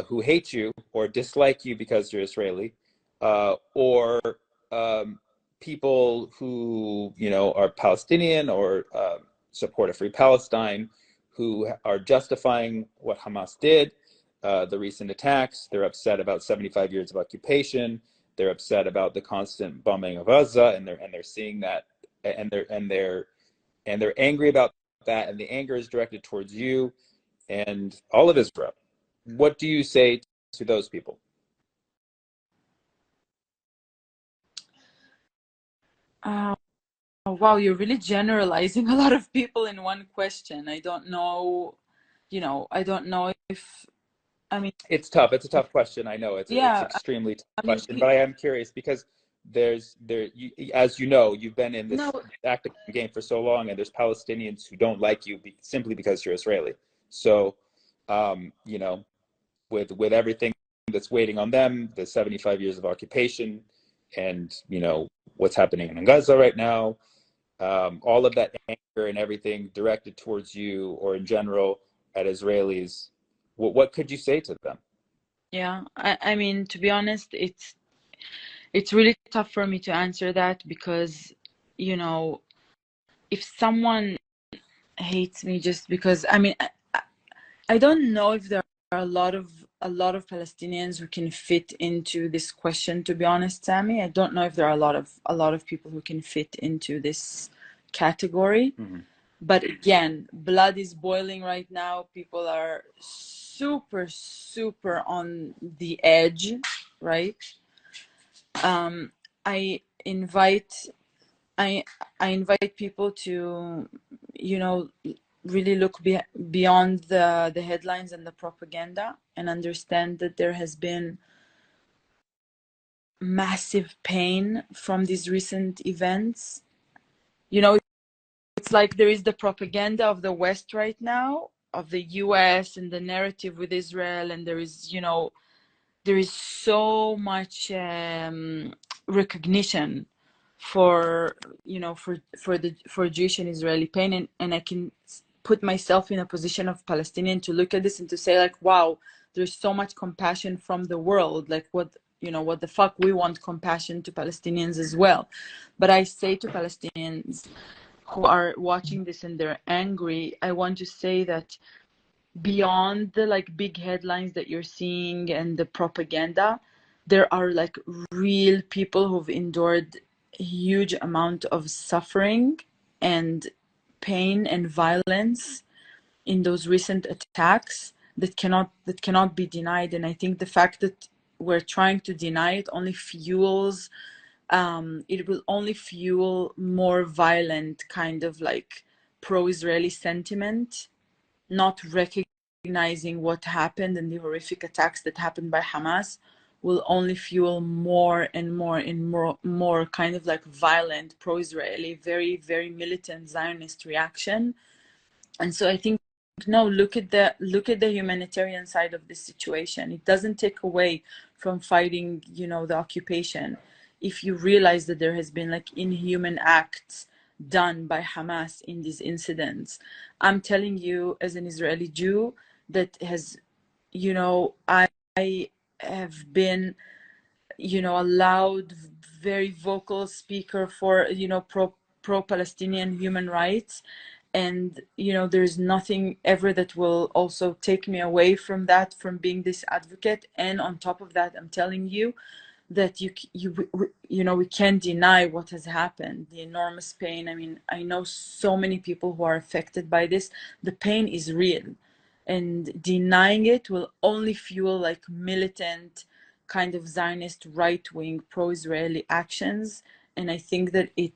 who hate you or dislike you because you're Israeli, or people who, are Palestinian or support a free Palestine, who are justifying what Hamas did, the recent attacks. They're upset about 75 years of occupation. They're upset about the constant bombing of Gaza, and they're seeing that, and they're angry about that, and the anger is directed towards you and all of Israel. What do you say to those people? Oh, wow, you're really generalizing a lot of people in one question. I don't know, I don't know if, I mean, It's tough. It's a tough question. I know it's yeah, extremely tough I mean, question, but I am curious because as you know, you've been in this no, active game for so long, and there's Palestinians who don't like you simply because you're Israeli. So, with everything that's waiting on them, the 75 years of occupation, and what's happening in Gaza right now, all of that anger and everything directed towards you, or in general at Israelis, what could you say to them? yeah, I mean, to be honest, it's really tough for me to answer that, because, if someone hates me just because, I mean, I don't know if there are a lot of Palestinians who can fit into this question, to be honest, Sammy. I don't know if there are a lot of people who can fit into this category. Mm-hmm. But again, blood is boiling right now. People are super, super on the edge, right? I invite I I invite people to, really look beyond the headlines and the propaganda, and understand that there has been massive pain from these recent events. It's like there is the propaganda of the West right now, of the US, and the narrative with Israel, and there is so much recognition for for Jewish and Israeli pain, and I can put myself in a position of Palestinian to look at this and to say, like, wow, there's so much compassion from the world. Like, what the fuck, we want compassion to Palestinians as well. But I say to Palestinians who are watching this and they're angry, I want to say that beyond the, like, big headlines that you're seeing and the propaganda, there are, like, real people who've endured a huge amount of suffering and pain and violence in those recent attacks that cannot be denied. And I think the fact that we're trying to deny it only fuels it will only fuel more violent kind of, like, pro-Israeli sentiment, not recognizing what happened, and the horrific attacks that happened by Hamas will only fuel more and more and more kind of, like, violent pro-Israeli, very, very militant Zionist reaction. And so I think, no, look at the humanitarian side of this situation. It doesn't take away from fighting, the occupation. If you realize that there has been, like, inhuman acts done by Hamas in these incidents, I'm telling you, as an Israeli Jew that has, I have been you know, a loud, very vocal speaker for, you know, pro-Palestinian human rights. And, you know, there's nothing ever that will also take me away from that, from being this advocate. And on top of that, I'm telling you that you know, we can't deny what has happened, the enormous pain. I mean, I know so many people who are affected by this. The pain is real, and denying it will only fuel like militant kind of Zionist right-wing pro-Israeli actions. And I think that it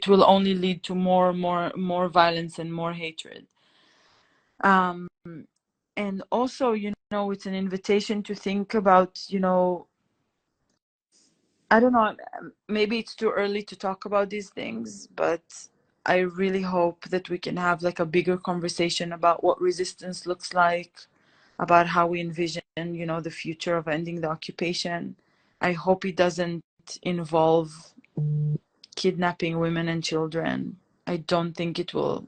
will only lead to more violence and more hatred. And also, you know, it's an invitation to think about, you know, I don't know, maybe it's too early to talk about these things, but I really hope that we can have like a bigger conversation about what resistance looks like, about how we envision, you know, the future of ending the occupation. I hope it doesn't involve kidnapping women and children. I don't think it will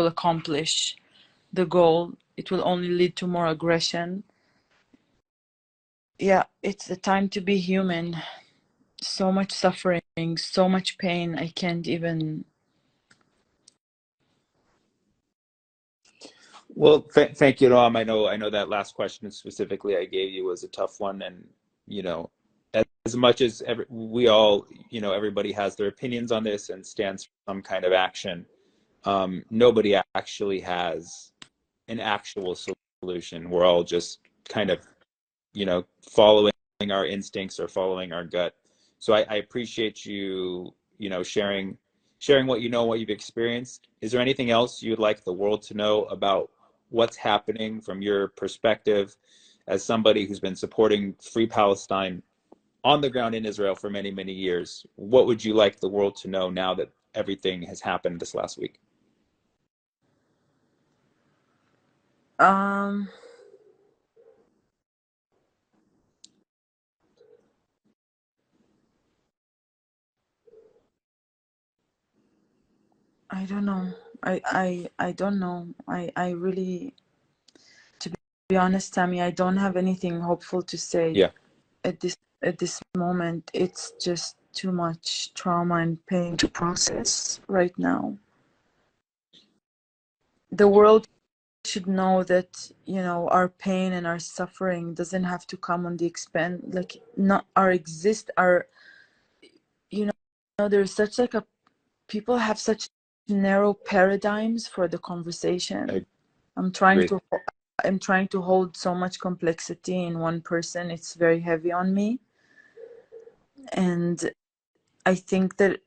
accomplish the goal. It will only lead to more aggression. Yeah, it's the time to be human. So much suffering, so much pain. I can't even. Well, thank you, Noam. I know that last question specifically I gave you was a tough one, and you know, as much as we all, you know, everybody has their opinions on this and stands for some kind of action. Nobody actually has an actual solution. We're all just kind of, you know, following our instincts or following our gut. So I appreciate you, you know, sharing what you know, what you've experienced. Is there anything else you'd like the world to know about what's happening from your perspective as somebody who's been supporting Free Palestine on the ground in Israel for many, many years? What would you like the world to know now that everything has happened this last week? Um, I don't know. I don't know. I really, to be honest, Sammy, I don't have anything hopeful to say. Yeah. At this moment. It's just too much trauma and pain to process right now. The world should know that, you know, our pain and our suffering doesn't have to come on the expense, like, not our, you know, there's such like a, people have such narrow paradigms for the conversation. I'm trying to hold so much complexity in one person. It's very heavy on me. And I think that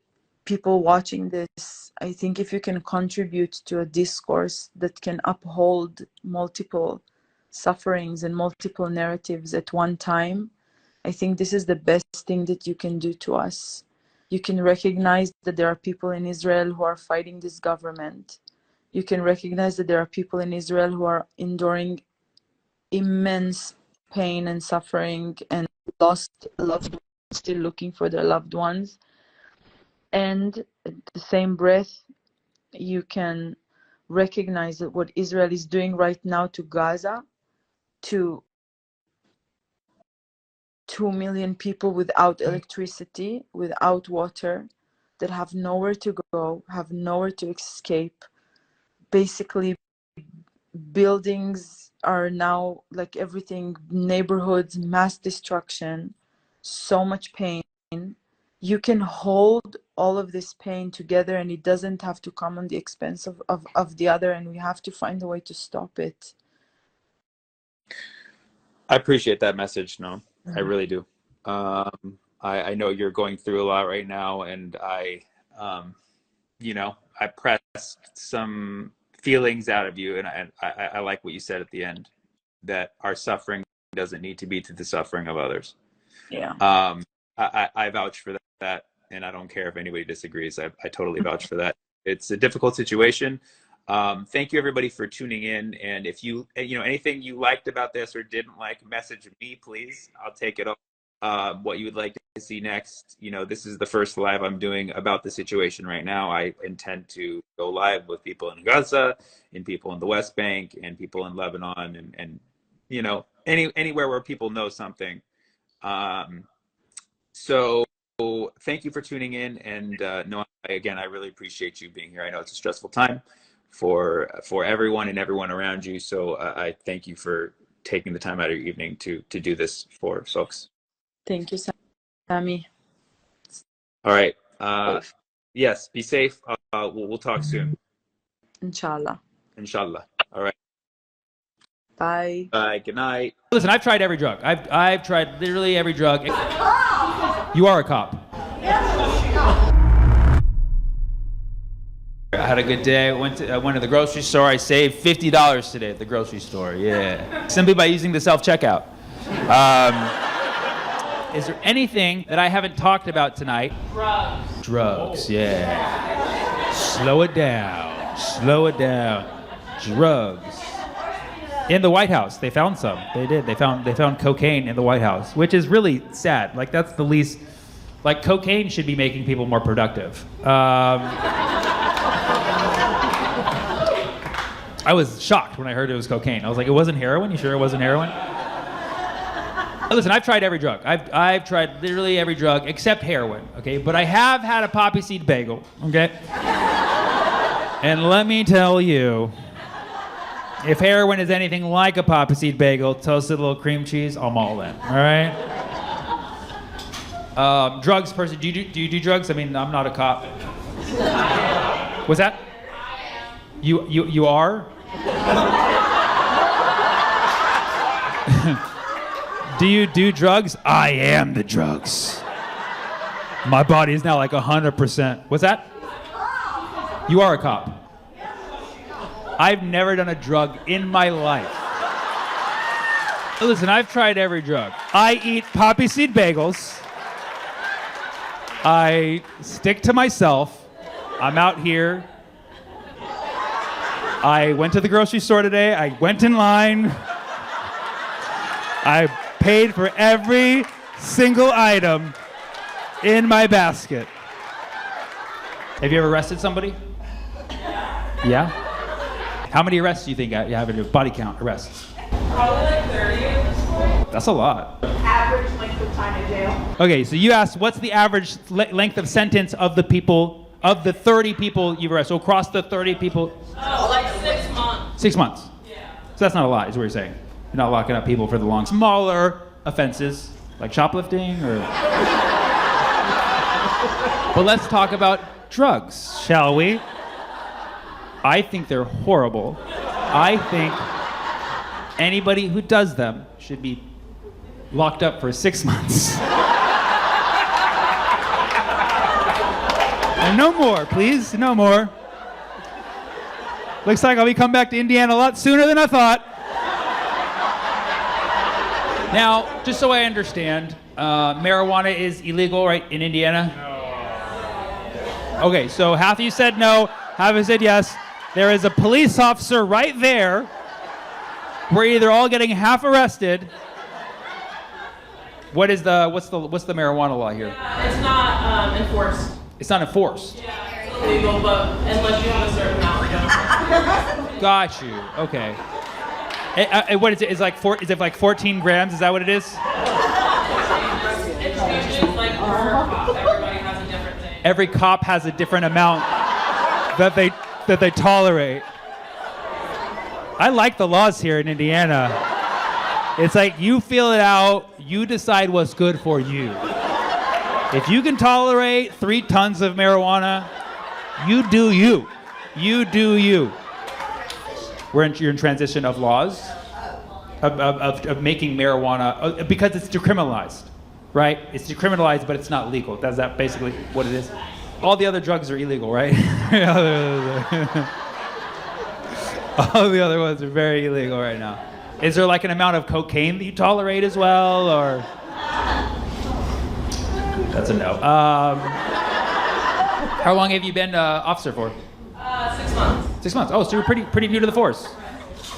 people watching this, I think if you can contribute to a discourse that can uphold multiple sufferings and multiple narratives at one time, I think this is the best thing that you can do to us. You can recognize that there are people in Israel who are fighting this government. You can recognize that there are people in Israel who are enduring immense pain and suffering and lost loved ones, still looking for their loved ones. And at the same breath, you can recognize that what Israel is doing right now to Gaza, to 2 million people without electricity, without water, that have nowhere to go, have nowhere to escape. Basically, buildings are now like everything, neighborhoods, mass destruction, so much pain. You can hold all of this pain together, and it doesn't have to come on the expense of the other, and we have to find a way to stop it. I appreciate that message. No, I really do. I know you're going through a lot right now, and you know, I pressed some feelings out of you, and I like what you said at the end, that our suffering doesn't need to be to the suffering of others. Yeah. I vouch for that, and I don't care if anybody disagrees. I totally vouch for that. It's a difficult situation. Thank you everybody for tuning in. And if you know, anything you liked about this or didn't like, message me, please. I'll take it up. What you would like to see next. You know, this is the first live I'm doing about the situation right now. I intend to go live with people in Gaza and people in the West Bank and people in Lebanon and you know, anywhere where people know something. So thank you for tuning in, and Noah, again, I really appreciate you being here. I know it's a stressful time for everyone and everyone around you. So I thank you for taking the time out of your evening to do this for folks. Thank you, Sammy. All right. Yes, be safe. We'll talk soon. Inshallah. Inshallah. All right. Bye. Bye. Good night. Listen, I've tried every drug. I've tried literally every drug. You are a cop. I had a good day. I went to the grocery store. I saved $50 today at the grocery store. Yeah. Simply by using the self-checkout. Is there anything that I haven't talked about tonight? Drugs, yeah. Slow it down. Slow it down. Drugs. In the White House, they found some. They did. They found cocaine in the White House, which is really sad. Like, that's the least. Like, cocaine should be making people more productive. I was shocked when I heard it was cocaine. I was like, it wasn't heroin? You sure it wasn't heroin? Listen, I've tried every drug. I've tried literally every drug except heroin, okay? But I have had a poppy seed bagel, okay? And let me tell you, if heroin is anything like a poppy seed bagel, toasted little cream cheese, I'm all in, all right? Drugs, person, do you do drugs? I mean, I'm not a cop. What's that? You are? Do you do drugs? I am the drugs. My body is now like 100%. What's that? You are a cop. I've never done a drug in my life. Listen, I've tried every drug. I eat poppy seed bagels. I stick to myself. I'm out here. I went to the grocery store today. I went in line. I paid for every single item in my basket. Have you ever arrested somebody? Yeah? How many arrests do you think you have in your body count arrests? Probably like 30 at this point. That's a lot. Average length of time in jail. Okay, so you asked what's the average length of sentence of the people, of the 30 people you've arrested? So across the 30 people? Oh, like 6 months. 6 months. Yeah. So that's not a lot, is what you're saying. You're not locking up people for the long, smaller offenses, like shoplifting or... But let's talk about drugs, shall we? I think they're horrible. I think anybody who does them should be locked up for 6 months. And no more, please, no more. Looks like I'll be coming back to Indiana a lot sooner than I thought. Now, just so I understand, marijuana is illegal, right, in Indiana? No. Okay, so half of you said no, half of you said yes. There is a police officer right there. We're either all getting half arrested. What's the marijuana law here? It's not enforced. It's not enforced. Yeah, it's illegal, but unless you have a certain amount, you don't. Got you. Okay. What is it? Is it like 14 grams? Is that what it is? It's usually like per cop. Everybody has a different thing. Every cop has a different amount that they tolerate. I like the laws here in Indiana. It's like you feel it out, you decide what's good for you. If you can tolerate 3 tons of marijuana, you do you. You do you. You're in transition of laws, of making marijuana, because it's decriminalized, right? It's decriminalized, but it's not legal. That's that basically what it is? All the other drugs are illegal, right? All the other ones are very illegal right now. Is there like an amount of cocaine that you tolerate as well, or? That's a no. How long have you been officer for? 6 months. 6 months. Oh, so you're pretty new to the force.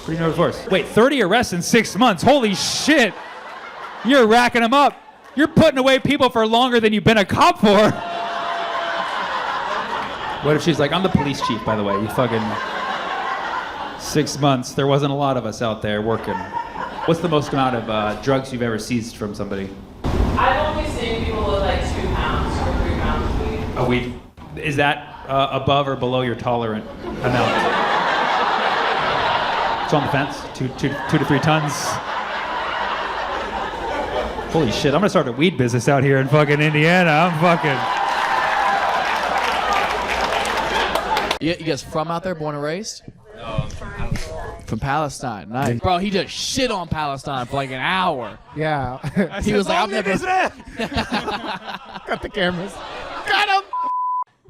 Pretty new to the force. Wait, 30 arrests in 6 months. Holy shit. You're racking them up. You're putting away people for longer than you've been a cop for. What if she's like, I'm the police chief, by the way. You fucking 6 months. There wasn't a lot of us out there working. What's the most amount of drugs you've ever seized from somebody? I've only seen people with like 2 pounds or 3 pounds of weed. A weed. Is that above or below your tolerant amount? It's on the fence. 2 to 3 tons. Holy shit! I'm gonna start a weed business out here in fucking Indiana. I'm fucking. You guys from out there, born and raised? No, I'm from Palestine. From Palestine, nice. Bro, he just shit on Palestine for like an hour. Yeah. He was like, I've never... Got the cameras. Got him!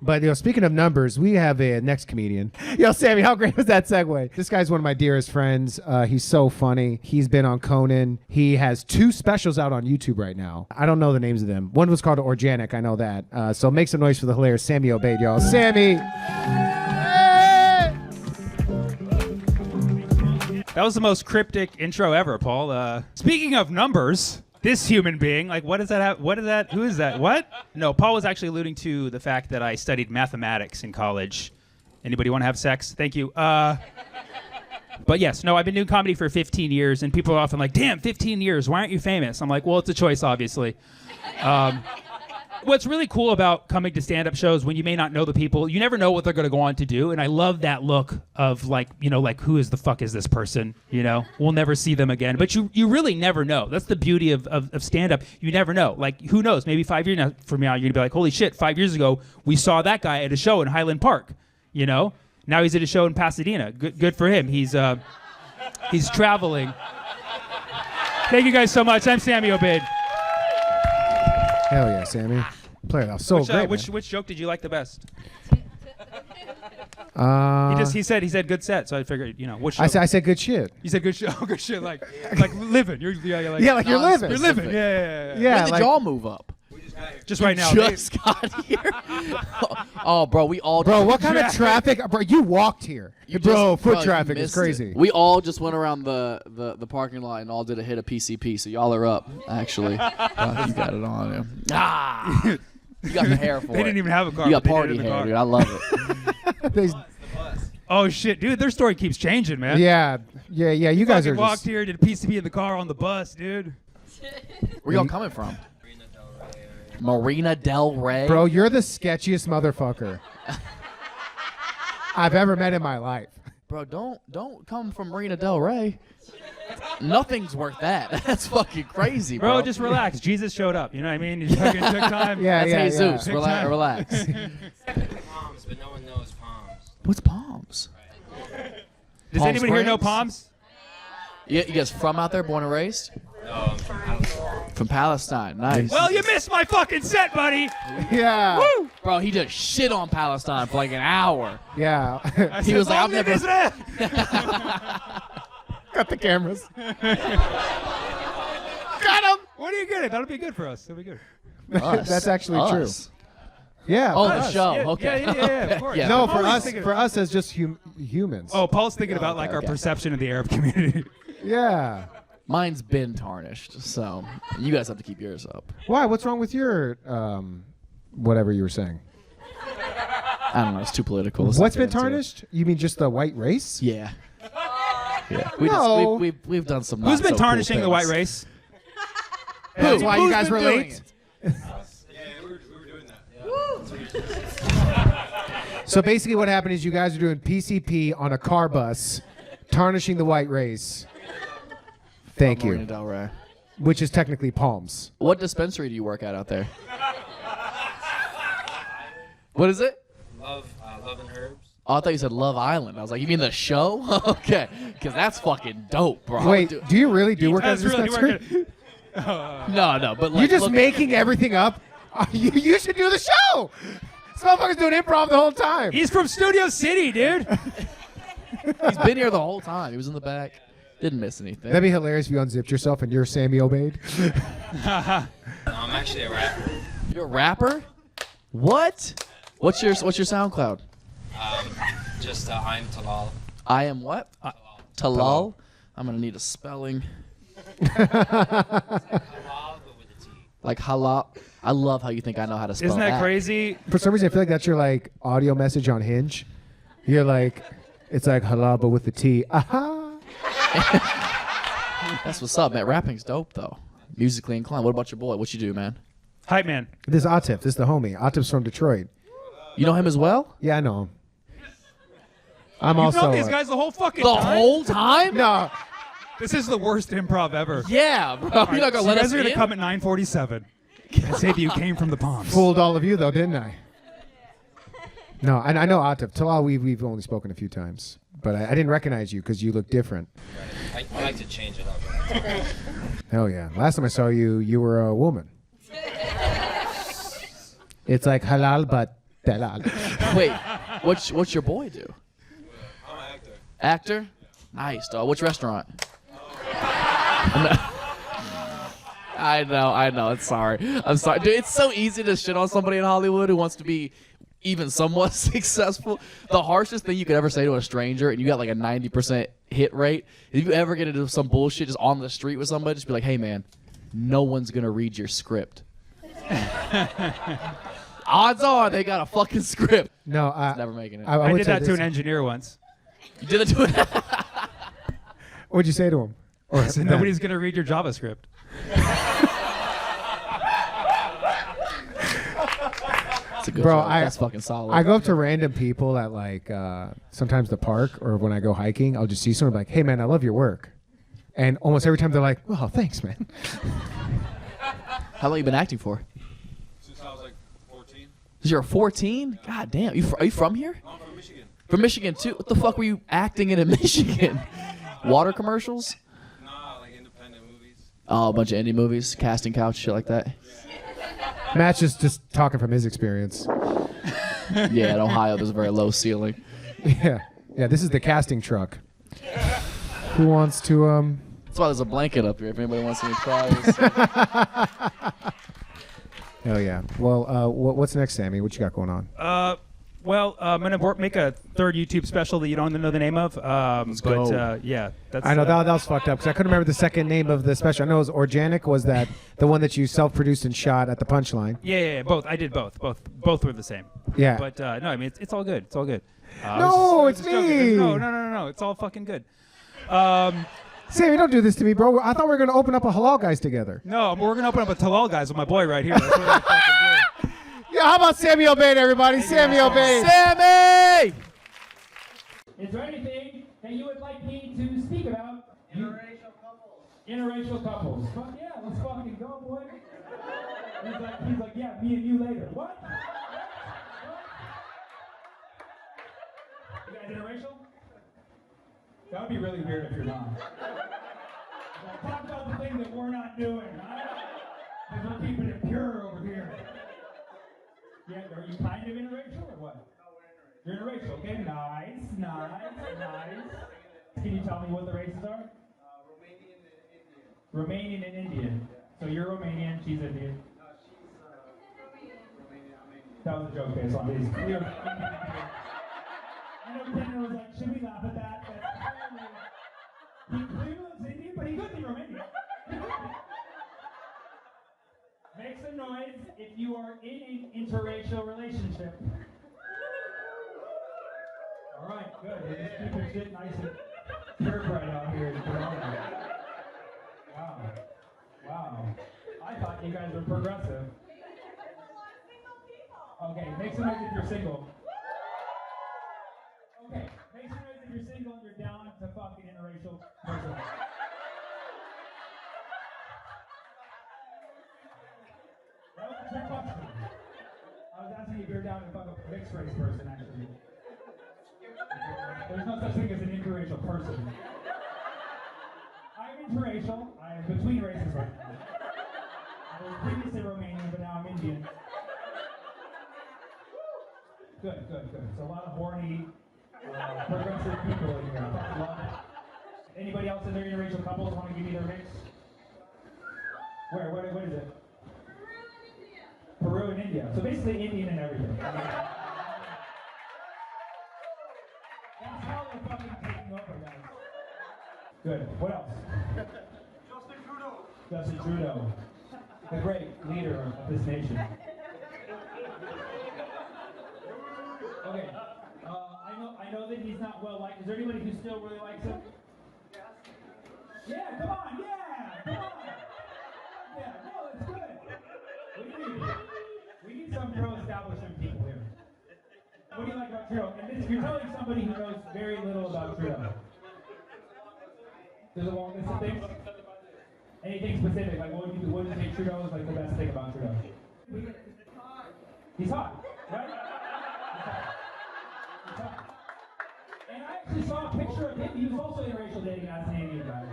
But, speaking of numbers, we have a next comedian. Yo, Sammy, how great was that segue? This guy's one of my dearest friends. He's so funny. He's been on Conan. He has 2 specials out on YouTube right now. I don't know the names of them. One was called Organic. I know that. So make some noise for the hilarious Sammy Obeid, y'all. Sammy! That was the most cryptic intro ever, Paul. Speaking of numbers, this human being, like, what does that have? What is that? Who is that? What? No, Paul was actually alluding to the fact that I studied mathematics in college. Anybody want to have sex? Thank you. But yes, no, I've been doing comedy for 15 years, and people are often like, damn, 15 years, why aren't you famous? I'm like, well, it's a choice, obviously. What's really cool about coming to stand-up shows when you may not know the people, you never know what they're going to go on to do, and I love that look of like, like, who is the fuck is this person? We'll never see them again, but you really never know. That's the beauty of stand-up. You never know. Like, who knows? Maybe 5 years from now, you're going to be like, holy shit, 5 years ago, we saw that guy at a show in Highland Park, Now he's at a show in Pasadena. Good for him. He's traveling. Thank you guys so much. I'm Sammy Obeid. Hell yeah, Sammy. Play it off so great. Which joke did you like the best? He said good set, so I figured, which I said good shit. You said good shit. Oh, good shit. Like living. You're living. You're living. You're living. Yeah. When did y'all move up? Just right now. Just got here. Oh, bro, we all. Bro, what kind of traffic? Bro, you walked here. Foot traffic is crazy. We all just went around the parking lot and all did a hit of PCP. So y'all are up, actually. You got it on you. You got the hair for it. They didn't even have a car. You got party hair, dude. I love it. Oh shit, dude! Their story keeps changing, man. Yeah. You guys are walked here, did a PCP in the car on the bus, dude. Where y'all coming from? Marina Del Rey. Bro, you're the sketchiest motherfucker I've ever met in my life. Bro, don't come from Marina Del Rey. Nothing's worth that. That's fucking crazy, bro. Bro, just relax. Jesus showed up. You know what I mean? He fucking took time. That's Jesus. Relax. Palms, but no one knows palms. What's palms? Does Palm anybody here know Springs? palms? You guys from out there, born and raised? No, I'm from Palestine. From Palestine, nice. Well, you missed my fucking set, buddy. Yeah. Woo! Bro, he just shit on Palestine for like an hour. Yeah. He was like, I've never. Got the cameras. Got him. What are you good at? That'll be good for us. That'll be good. That's actually true. Yeah. Oh, for the us. show. Yeah, Okay. yeah, of course. Yeah. No, I'm for us as just humans. Oh, Paul's thinking about okay, our okay. perception of the Arab community. Yeah. Mine's been tarnished, so you guys have to keep yours up. Why? What's wrong with your whatever you were saying? I don't know. It's too political. Let's What's not been get into it. tarnished? You mean just the white race? Yeah. Yeah. No. We've done some. Who's not been so tarnishing cool the white things. race? That's why you Who's guys been doing relate. it? We were doing that. So basically, what happened is you guys are doing PCP on a car bus, tarnishing the white race. Thank Marina you. Del Rey. Which is technically palms. What dispensary do you work at out there? What is it? Love and herbs. Oh, I thought you said Love Island. I was like, you mean the show? Okay, because that's fucking dope, bro. Wait, do you really do work at a That's really dispensary? No, but like, You're just look- making everything up? You should do the show! This motherfucker's doing improv the whole time. He's from Studio City, dude. He's been here the whole time. He was in the back. Didn't miss anything. That'd be hilarious if you unzipped yourself and you're Sammy Obeid. No, I'm actually a rapper. You're a rapper? What? What's your SoundCloud? Just I'm Talal. I am what? Talal. I'm gonna need a spelling. Talal, but with a T. Like halal. I love how you think I know how to spell Isn't that crazy? For some reason, I feel like that's your like audio message on Hinge. You're like, it's like halal but with the T. Aha. That's what's up, man. Rapping's dope, though. Musically inclined. What about your boy? What you do, man? Hype man. This is Atif. This is the homie. Atif's from Detroit. You know him as well? Yeah, I know him. I'm You've also known these guys the whole fucking The time? whole time? No. This is the worst improv ever. Yeah, bro. All right, You're not gonna so let you us guys are gonna in? come at 9:47. And say that you came from the Palms. Fooled all of you though, didn't I? No, I know Atif. Talal, we've only spoken a few times, but I didn't recognize you because you look different. I like to change it up. Hell yeah! Last time I saw you, you were a woman. It's like halal but dalal. Wait, what's your boy do? I'm an actor. Actor? Nice, dog. Which restaurant? I know. I'm sorry. Dude, it's so easy to shit on somebody in Hollywood who wants to be even somewhat successful. The harshest thing you could ever say to a stranger, and you got like a 90% hit rate, if you ever get into some bullshit just on the street with somebody, just be like, hey, man, no one's going to read your script. Odds are they got a fucking script. No, It's never making it. I would did say that to this. an engineer once. You did it to it. What'd you say to him? Or I said, nobody's going to read your JavaScript. That's a good Bro, joke. That's fucking solid. I go up to random people at like sometimes the park or when I go hiking. I'll just see someone like, "Hey man, I love your work," and almost every time they're like, "Oh, thanks, man." How long you been acting for? Since I was like 14. You're 14? God damn. Are you from here? I'm from Michigan. From Michigan too? What the fuck were you acting in Michigan? Water commercials? Nah, like independent movies. Oh, a bunch of indie movies, casting couch, shit like that. Matt's just talking from his experience. Yeah, in Ohio there's a very low ceiling. Yeah, this is the casting truck. Who wants to That's why there's a blanket up here if anybody wants any tries. Hell yeah. Well, what's next, Sammy? What you got going on? Well, I'm going to make a third YouTube special that you don't know the name of. go. Yeah, that's. I know that was fucked up because I couldn't remember the second name of the special. I know it was Organic. Was that the one that you self-produced and shot at the Punchline? Yeah, both. I did both. Both were the same. Yeah. But no, I mean it's all good. It's all good. No, it's just joking. me. No. It's all fucking good. Sammy, don't do this to me, bro. I thought we were gonna open up a halal guys together. No, we're gonna open up a Talal guys with my boy right here. That's what I'm fucking doing. Yeah, how about Sammy Obeid, everybody? Sammy Obeid. Sammy! Is there anything that you would like me to speak about? Interracial couples. Interracial couples. Fuck yeah, let's fucking go, boy. He's like, yeah, me and you later. What? You guys interracial? That would be really weird if you're not. Like, talk about the thing that we're not doing, right? Because we're keeping it pure over here. Yeah, are you kind of interracial or what? No, we're interracial. You're interracial, okay? Nice. Can you tell me what the races are? Romanian and Indian. So you're Romanian, she's Indian. No, she's Romanian, I'm Indian. That was a joke based on these. I know Daniel was like, should we laugh at that? He clearly looks Indian, but he could be Romanian. Make some noise if you are in an interracial relationship. All right, good. We're just keeping shit nice and purebred out here in Toronto. Wow. I thought you guys were progressive. Okay, make some noise if you're single. Okay, make some noise if you're single and you're down to fucking interracial person. That was a trick question. I was asking if you're down to fuck a mixed race person, actually. There's no such thing as an interracial person. I'm interracial. I am between races right now. I was previously Romanian, but now I'm Indian. Good. So a lot of horny, progressive people in here. Love it. Anybody else in their interracial couples want to give me their mix? Where? What is it? Peru and India. So basically Indian and everything. I mean, that's how they're fucking taking over, guys. Good. What else? Justin Trudeau. The great leader of this nation. Okay. I know that he's not well liked. Is there anybody who still really likes him? Yeah, come on. What do you like about Trudeau? And this, you're telling somebody who knows very little about Trudeau. There's a long list of things. Anything specific? Like what would you say Trudeau is like the best thing about Trudeau? He's hot, right? He's hot. And I actually saw a picture of him. He was also interracial dating as an Indian guy.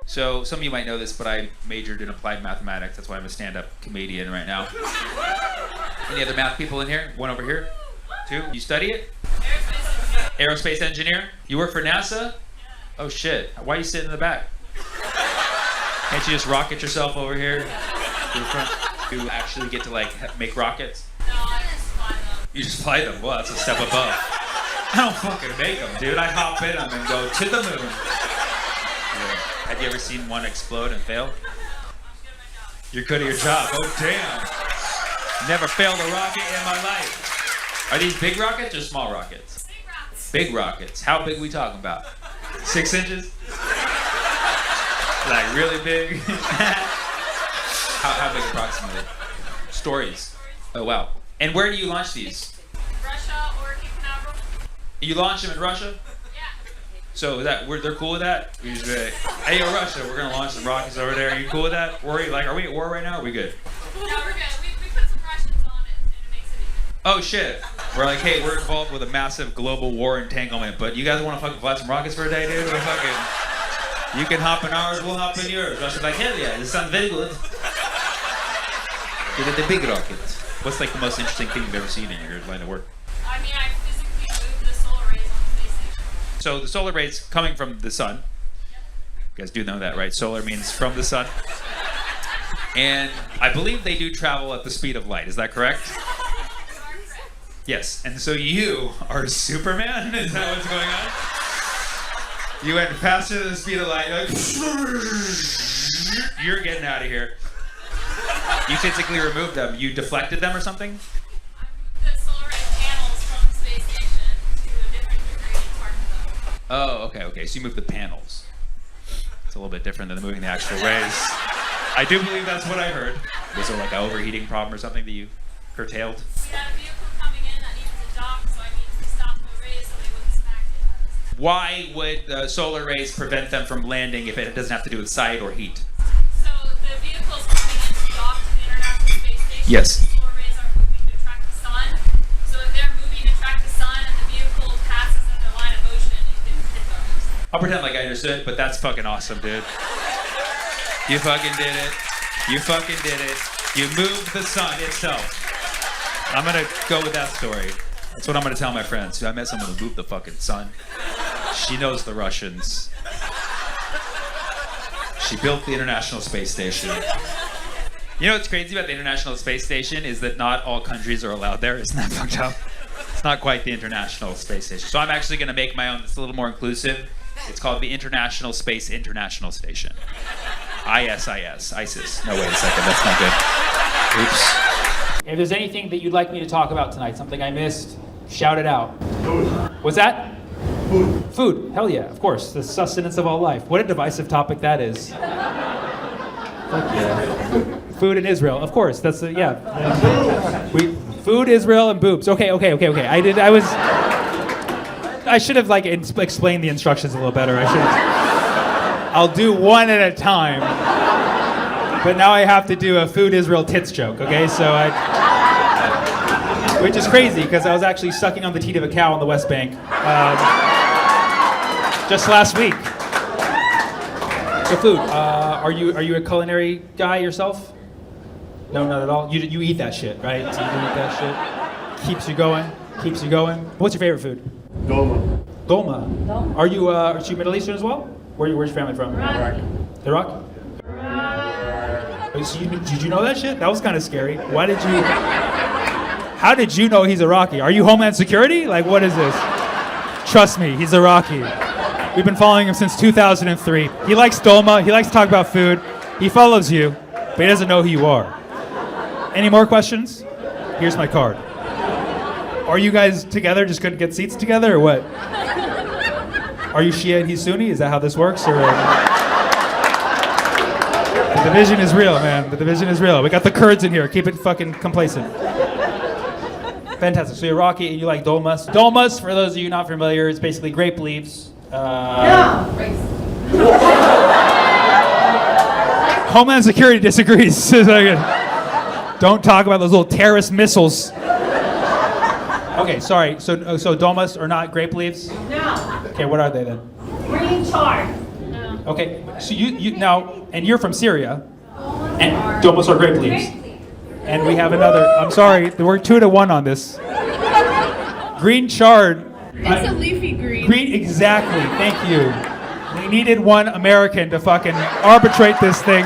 So some of you might know this, but I majored in applied mathematics. That's why I'm a stand-up comedian right now. Any other math people in here? One over here? Two? You study it? Aerospace engineer? You work for NASA? Oh shit. Why are you sitting in the back? Can't you just rocket yourself over here to the front? You actually get to like make rockets? No, I just fly them. You just fly them? Well, that's a step above. I don't fucking make them, dude. I hop in them and go to the moon. Yeah. Have you ever seen one explode and fail? You're good at your job. Oh, damn. Never failed a rocket in my life. Are these big rockets or small rockets? Big rockets. Big rockets. How big we talking about? 6 inches? Like really big? how big approximately? Stories. Oh, wow. And where do you launch these? Russia or Cape Canaveral. You launch them in Russia? Yeah. So they're cool with that? We just be like, hey, yo, Russia, we're gonna launch some rockets over there. Are you cool with that? Are we at war right now? Or are we good? No, we're good. We put some Russians on it, and it makes it even. Oh shit. We're like, hey, we're involved with a massive global war entanglement, but you guys want to fucking fly some rockets for a day, dude? We're fucking, you can hop in ours, we'll hop in yours. Russia's like, hell yeah, this sounds very good. Get the big rocket. What's like the most interesting thing you've ever seen in your line of work? I mean, I physically moved the solar rays on the space station. So the solar rays coming from the sun. You guys do know that, right? Solar means from the sun. And I believe they do travel at the speed of light. Is that correct? Yes. And so you are Superman? Is that what's going on? You went faster than the speed of light. Like, you're getting out of here. You physically removed them. You deflected them or something? I moved the solar ray panels from the space station to a different degraded part of them. Oh, okay. So you moved the panels. It's a little bit different than moving the actual rays. I do believe that's what I heard. Was there like an overheating problem or something that you curtailed? We had a vehicle coming in that needed to dock, so I needed to stop the rays so they wouldn't smack it. Why would solar rays prevent them from landing if it doesn't have to do with sight or heat? So the vehicle's coming in to dock to the International Space Station. Yes. The solar rays are moving to track the sun. So if they're moving to track the sun and the vehicle passes in their line of motion, it can hit them. I'll pretend like I understood, but that's fucking awesome, dude. You fucking did it. You fucking did it. You moved the sun itself. I'm gonna go with that story. That's what I'm gonna tell my friends. I met someone who moved the fucking sun. She knows the Russians. She built the International Space Station. You know what's crazy about the International Space Station is that not all countries are allowed there. Isn't that fucked up? It's not quite the International Space Station. So I'm actually gonna make my own that's a little more inclusive. It's called the International Space International Station. ISIS. No, wait a second, that's not good. Oops. If there's anything that you'd like me to talk about tonight, something I missed, shout it out. Food. What's that? Food. Food. Hell yeah, of course. The sustenance of all life. What a divisive topic that is. Fuck yeah. Food in Israel. Of course. That's yeah. Food, Israel, and boobs. Okay. I should have explained the instructions a little better. I'll do one at a time. But now I have to do a food Israel tits joke, okay? Which is crazy because I was actually sucking on the teat of a cow on the West Bank just last week. So food. Are you a culinary guy yourself? No, not at all. You eat that shit, right? So you eat that shit. Keeps you going. What's your favorite food? Dolma. Dolma. Are you Middle Eastern as well? Where's your family from? Iraq. Iraq? So did you know that shit? That was kind of scary. How did you know he's Iraqi? Are you Homeland Security? Like, what is this? Trust me, he's Iraqi. We've been following him since 2003. He likes dolma. He likes to talk about food. He follows you, but he doesn't know who you are. Any more questions? Here's my card. Are you guys together? Just couldn't get seats together, or what? Are you Shia and he's Sunni? Is that how this works? Or the division is real, man. The division is real. We got the Kurds in here. Keep it fucking complacent. Fantastic. So you're Iraqi and you like dolmas. Dolmas, for those of you not familiar, is basically grape leaves. Homeland Security disagrees. Don't talk about those little terrorist missiles. Okay, sorry. So dolmas are not grape leaves? No. Okay, what are they then? Green chard. No. Okay, so you now, and you're from Syria, and dolmas are grape leaves. And we have another. I'm sorry, we're 2-1 on this. Green chard. It's a leafy green. Green, exactly. Thank you. We needed one American to fucking arbitrate this thing.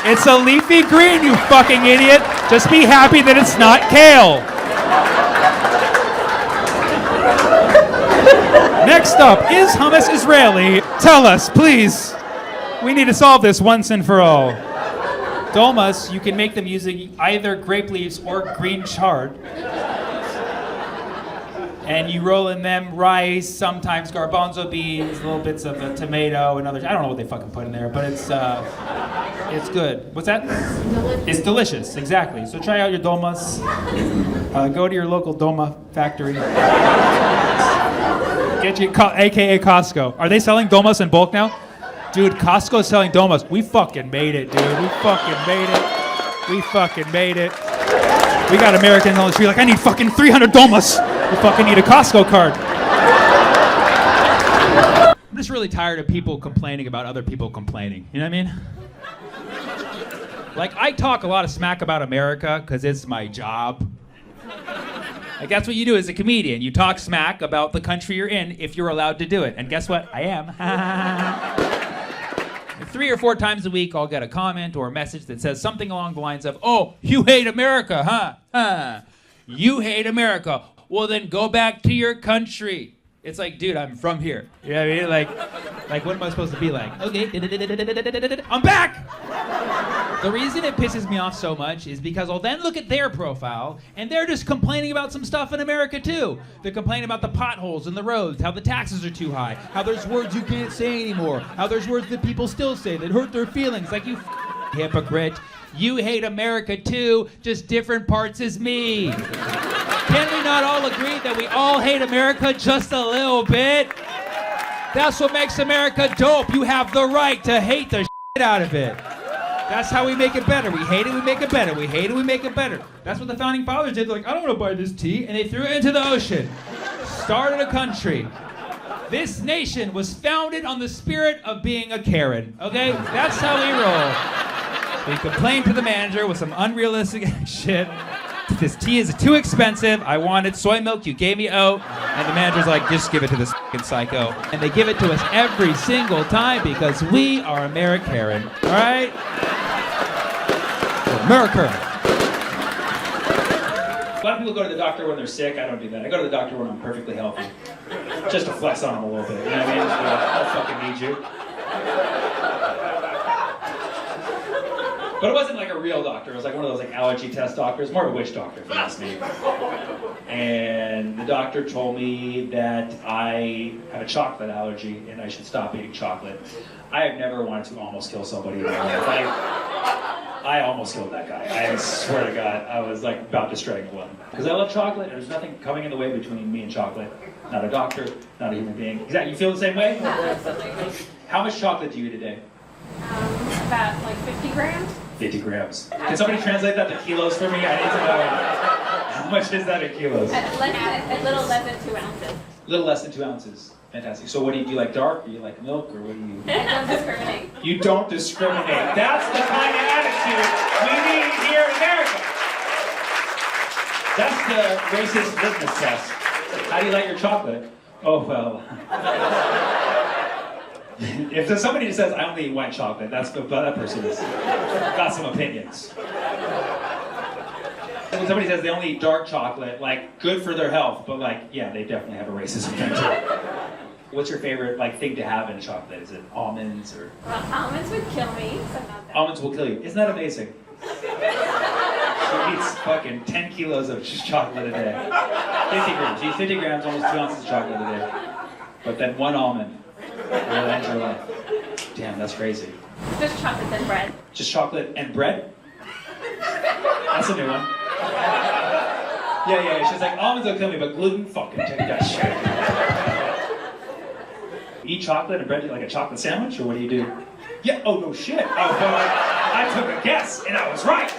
It's a leafy green, you fucking idiot. Just be happy that it's not kale. Next up, is hummus Israeli? Tell us, please. We need to solve this once and for all. Dolmas, you can make them using either grape leaves or green chard. And you roll in them rice, sometimes garbanzo beans, little bits of a tomato and others. I don't know what they fucking put in there, but it's good. What's that? It's delicious, exactly. So try out your dolmas. Go to your local dolma factory. Get you, AKA Costco. Are they selling dolmas in bulk now? Dude, Costco's selling dolmas. We fucking made it, dude. We fucking made it. We fucking made it. We got Americans on the street like, I need fucking 300 dolmas. We fucking need a Costco card. I'm just really tired of people complaining about other people complaining. You know what I mean? Like, I talk a lot of smack about America because it's my job. Like, that's what you do as a comedian. You talk smack about the country you're in if you're allowed to do it. And guess what? I am. 3 or 4 times a week, I'll get a comment or a message that says something along the lines of, oh, you hate America, huh? Huh? You hate America. Well, then go back to your country. It's like, dude, I'm from here. You know what I mean? Like, what am I supposed to be like? Okay, I'm back! The reason it pisses me off so much is because I'll then look at their profile, and they're just complaining about some stuff in America, too. They're complaining about the potholes in the roads, how the taxes are too high, how there's words you can't say anymore, how there's words that people still say that hurt their feelings, like you hypocrite. You hate America, too, just different parts as me. Can we not all agree that we all hate America just a little bit? That's what makes America dope. You have the right to hate the shit out of it. That's how we make it better. We hate it, we make it better. We hate it, we make it better. That's what the founding fathers did. They're like, I don't want to buy this tea. And they threw it into the ocean. Started a country. This nation was founded on the spirit of being a Karen. Okay? That's how we roll. We complained to the manager with some unrealistic shit. This tea is too expensive. I wanted soy milk. You gave me oat. And the manager's like, just give it to this fucking psycho. And they give it to us every single time because we are American. All right? America. A lot of people go to the doctor when they're sick. I don't do that. I go to the doctor when I'm perfectly healthy. Just to flex on them a little bit. You know what I mean? Just be like, I fucking need you. But it wasn't like a real doctor. It was like one of those like allergy test doctors, more of a witch doctor, if you ask me. And the doctor told me that I have a chocolate allergy and I should stop eating chocolate. I have never wanted to almost kill somebody in my life. I almost killed that guy. I swear to God, I was like about to strangle him. Because I love chocolate, and there's nothing coming in the way between me and chocolate. Not a doctor, not a human being. Exactly, you feel the same way? Absolutely. How much chocolate do you eat a day? About like 50 grams. 50 grams. Can somebody translate that to kilos for me? I need to know. How much is that in kilos? A little less than 2 ounces. A little less than 2 ounces. Fantastic. So what do you like dark? Or you like milk? Or what do you... I don't discriminate. You don't discriminate. That's the kind of attitude we need here in America. That's the racist litmus test. How do you like your chocolate? Oh, well. If there's somebody that says, I only eat white chocolate, that person has got some opinions. When somebody says they only eat dark chocolate, like, good for their health, but like, yeah, they definitely have a racist opinion. What's your favorite like thing to have in chocolate? Is it almonds or? Almonds would kill me, so not that. Almonds will kill you. Isn't that amazing? She eats fucking 10 kilos of chocolate a day. 50 grams. She eats 50 grams, almost 2 ounces of chocolate a day. But then one almond. Will end your life. Damn, that's crazy. Just chocolate and bread. Just chocolate and bread? That's a new one. Yeah. She's like, almonds will kill me, but gluten, fucking take that shit. Eat chocolate and bread like a chocolate sandwich, or what do you do? Yeah, oh no shit. Oh, well, I took a guess and I was right.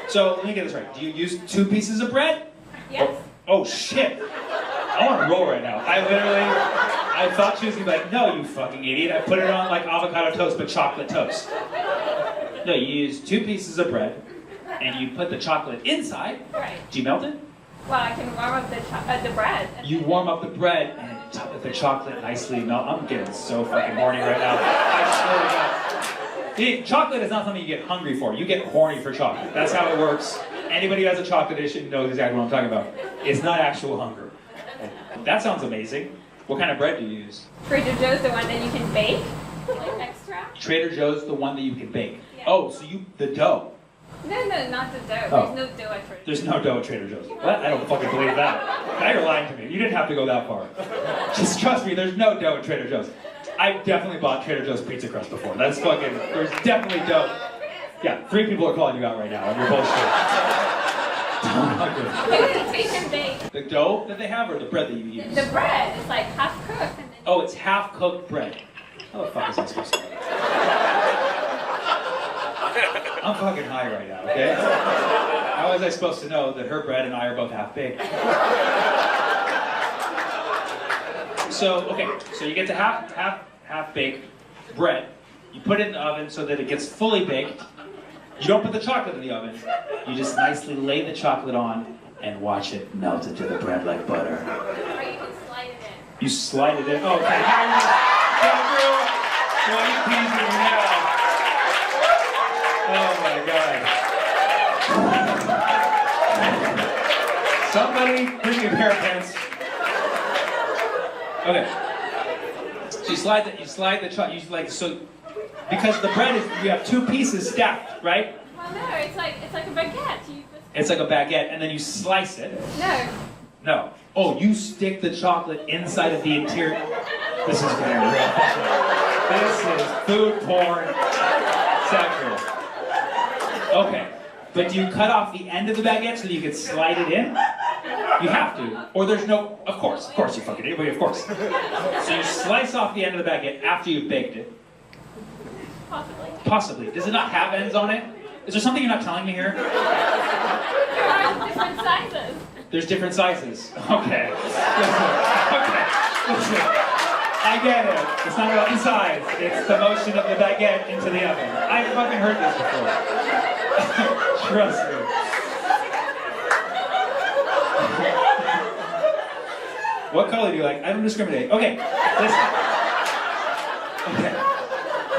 So, let me get this right. Do you use 2 pieces of bread? Yes. Oh shit. I want to roll right now. I thought she was gonna be like, no, you fucking idiot. I put it on like avocado toast, but chocolate toast. No, you use 2 pieces of bread, and you put the chocolate inside. Right. Do you melt it? Well, I can warm up the bread. You warm up the bread, and the chocolate nicely melt. I'm getting so fucking horny right now. I swear to God. Chocolate is not something you get hungry for. You get horny for chocolate. That's how it works. Anybody who has a chocolate addiction knows exactly what I'm talking about. It's not actual hunger. That sounds amazing. What kind of bread do you use? Trader Joe's the one that you can bake, like extra. Trader Joe's the one that you can bake. Yeah. Oh, so the dough. No, not the dough. Oh. There's no dough at Trader Joe's. There's no dough at Trader Joe's. What? I don't fucking believe that. Now you're lying to me. You didn't have to go that far. Just trust me, there's no dough at Trader Joe's. I've definitely bought Trader Joe's pizza crust before. That's fucking, there's definitely dough. Yeah, 3 people are calling you out right now on your bullshit. They can bake. The dough that they have or the bread that you use? The bread is like half cooked. And then Oh, it's half-cooked bread. How the fuck is that supposed to be? I'm fucking high right now, okay? How was I supposed to know that her bread and I are both half-baked? So you get to half-baked bread. You put it in the oven so that it gets fully baked. You don't put the chocolate in the oven. You just nicely lay the chocolate on and watch it melt into the bread like butter. or you can slide it in. You slide it in. Oh, okay. Now you go through. Well, you teasing me now. Oh my God. Somebody bring me a pair of pants. Okay. So you slide the chocolate. So because the bread is, you have 2 pieces stacked, right? Well, no, it's like a baguette. It's like a baguette, and then you slice it. No. No. Oh, you stick the chocolate inside of the interior. This is getting real. This is food porn central. Okay. But do you cut off the end of the baguette so that you can slide it in? You have to. Or there's no... Of course you fucking idiot, of course. So you slice off the end of the baguette after you've baked it. Possibly. Does it not have ends on it? Is there something you're not telling me here? There are different sizes. There's different sizes. Okay. Listen. I get it. It's not about the size. It's the motion of the baguette into the oven. I've fucking heard this before. Trust me. What color do you like? I don't discriminate. Okay, listen. Okay.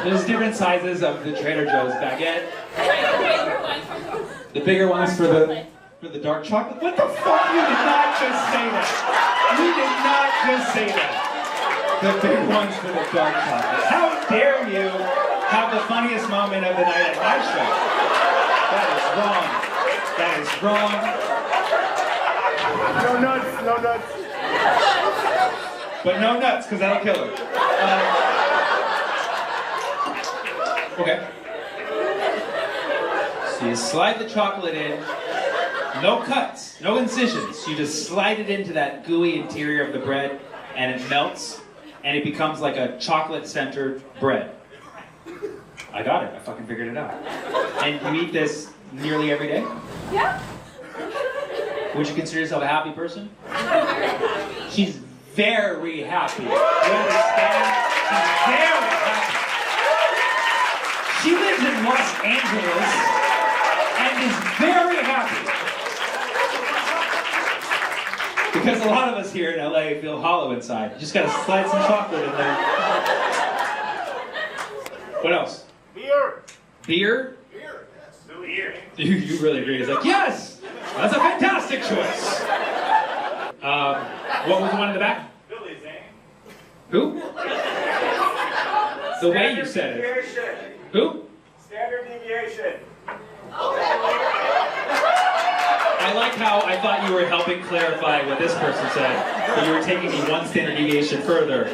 There's different sizes of the Trader Joe's baguette. The bigger ones for the dark chocolate. What the fuck? You did not just say that. You did not just say that. The big ones for the dark chocolate. How dare you have the funniest moment of the night at my show? That is wrong. That is wrong. No nuts, no nuts. But no nuts, because that'll kill her. Okay. So you slide the chocolate in. No cuts, no incisions. You just slide it into that gooey interior of the bread, and it melts, and it becomes like a chocolate-centered bread. I got it. I fucking figured it out. And you eat this nearly every day? Yeah. Would you consider yourself a happy person? She's very happy. You understand? She's very happy. She lives in Los Angeles and is very happy. Because a lot of us here in LA feel hollow inside. You just gotta slide some chocolate in there. What else? Beer. Beer? Beer, yes. Beer. You really agree. He's like, yes! That's a fantastic choice! What was the one in the back? Billy Zane. Who? The way you said it. Who? Standard deviation. I like how I thought you were helping clarify what this person said, but you were taking me one standard deviation further.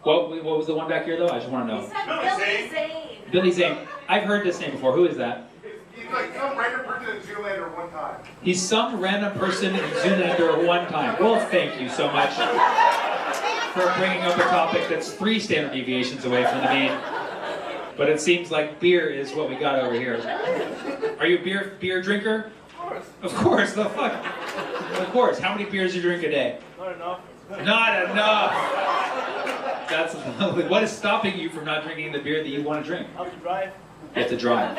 What was the one back here, though? I just want to know. Billy Zane. Billy Zane. I've heard this name before. Who is that? He's like some random person in Zoolander one time. He's some random person in Zoolander one time. Well, thank you so much for bringing up a topic that's 3 standard deviations away from the main. But it seems like beer is what we got over here. Are you a beer drinker? Of course. Of course, the fuck. Of course. How many beers do you drink a day? Not enough. Not enough. That's what is stopping you from not drinking the beer that you want to drink? I have to drive. You have to drive.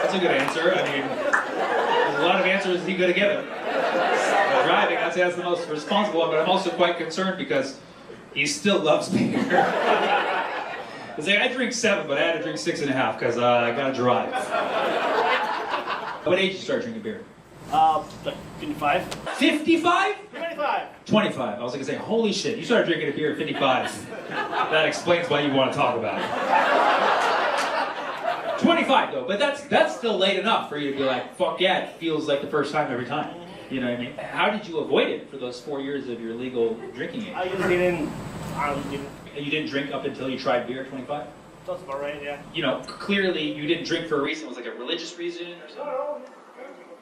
That's a good answer. I mean, there's a lot of answers you could have given. But driving, I'd say that's the most responsible one, but I'm also quite concerned because he still loves beer. It's like, I drink 7, but I had to drink 6.5 because I gotta drive. What age did you start drinking beer? Like 55. 55? 25. 25. I was gonna say, holy shit, you started drinking a beer at 55. That explains why you want to talk about it. 25 though, but that's still late enough for you to be like, fuck yeah, it feels like the first time every time. You know what I mean? How did you avoid it for those 4 years of your legal drinking age? I just didn't. You didn't drink up until you tried beer at 25? That's about right, yeah. You know, clearly you didn't drink for a reason. It was like a religious reason or something?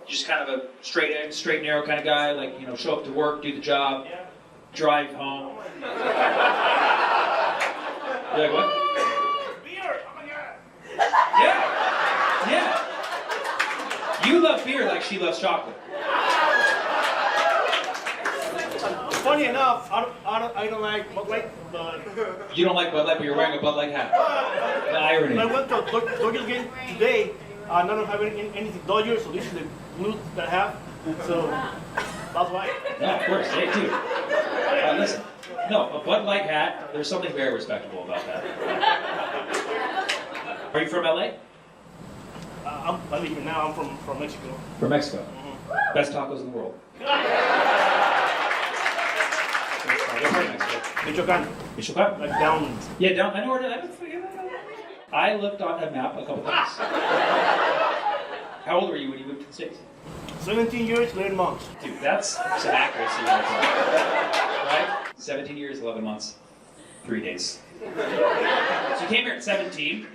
Just kind of a straight and narrow kind of guy, like, you know, show up to work, do the job, drive home. You're like, what? Beer! Oh my god! Yeah! Yeah! You love beer like she loves chocolate. Funny enough, I don't like Bud Light, but You don't like Bud Light, but you're wearing a Bud Light hat. The irony. I went to a Dodgers game today. None of them have anything Dodgers, so this is the blue that I have. So that's why. No, of course, they do. Listen, no, a Bud Light hat, there's something very respectable about that. Are you from LA? I live here now. I'm from Mexico. From Mexico. Best tacos in the world. Michoacan. Michoacan? Like down. Yeah, down. I know where that is. I looked on a map a couple times. How old were you when you moved to the States? 17 years, 11 months. Dude, that's some accuracy right there. Right? 17 years, 11 months, 3 days. So you came here at 17,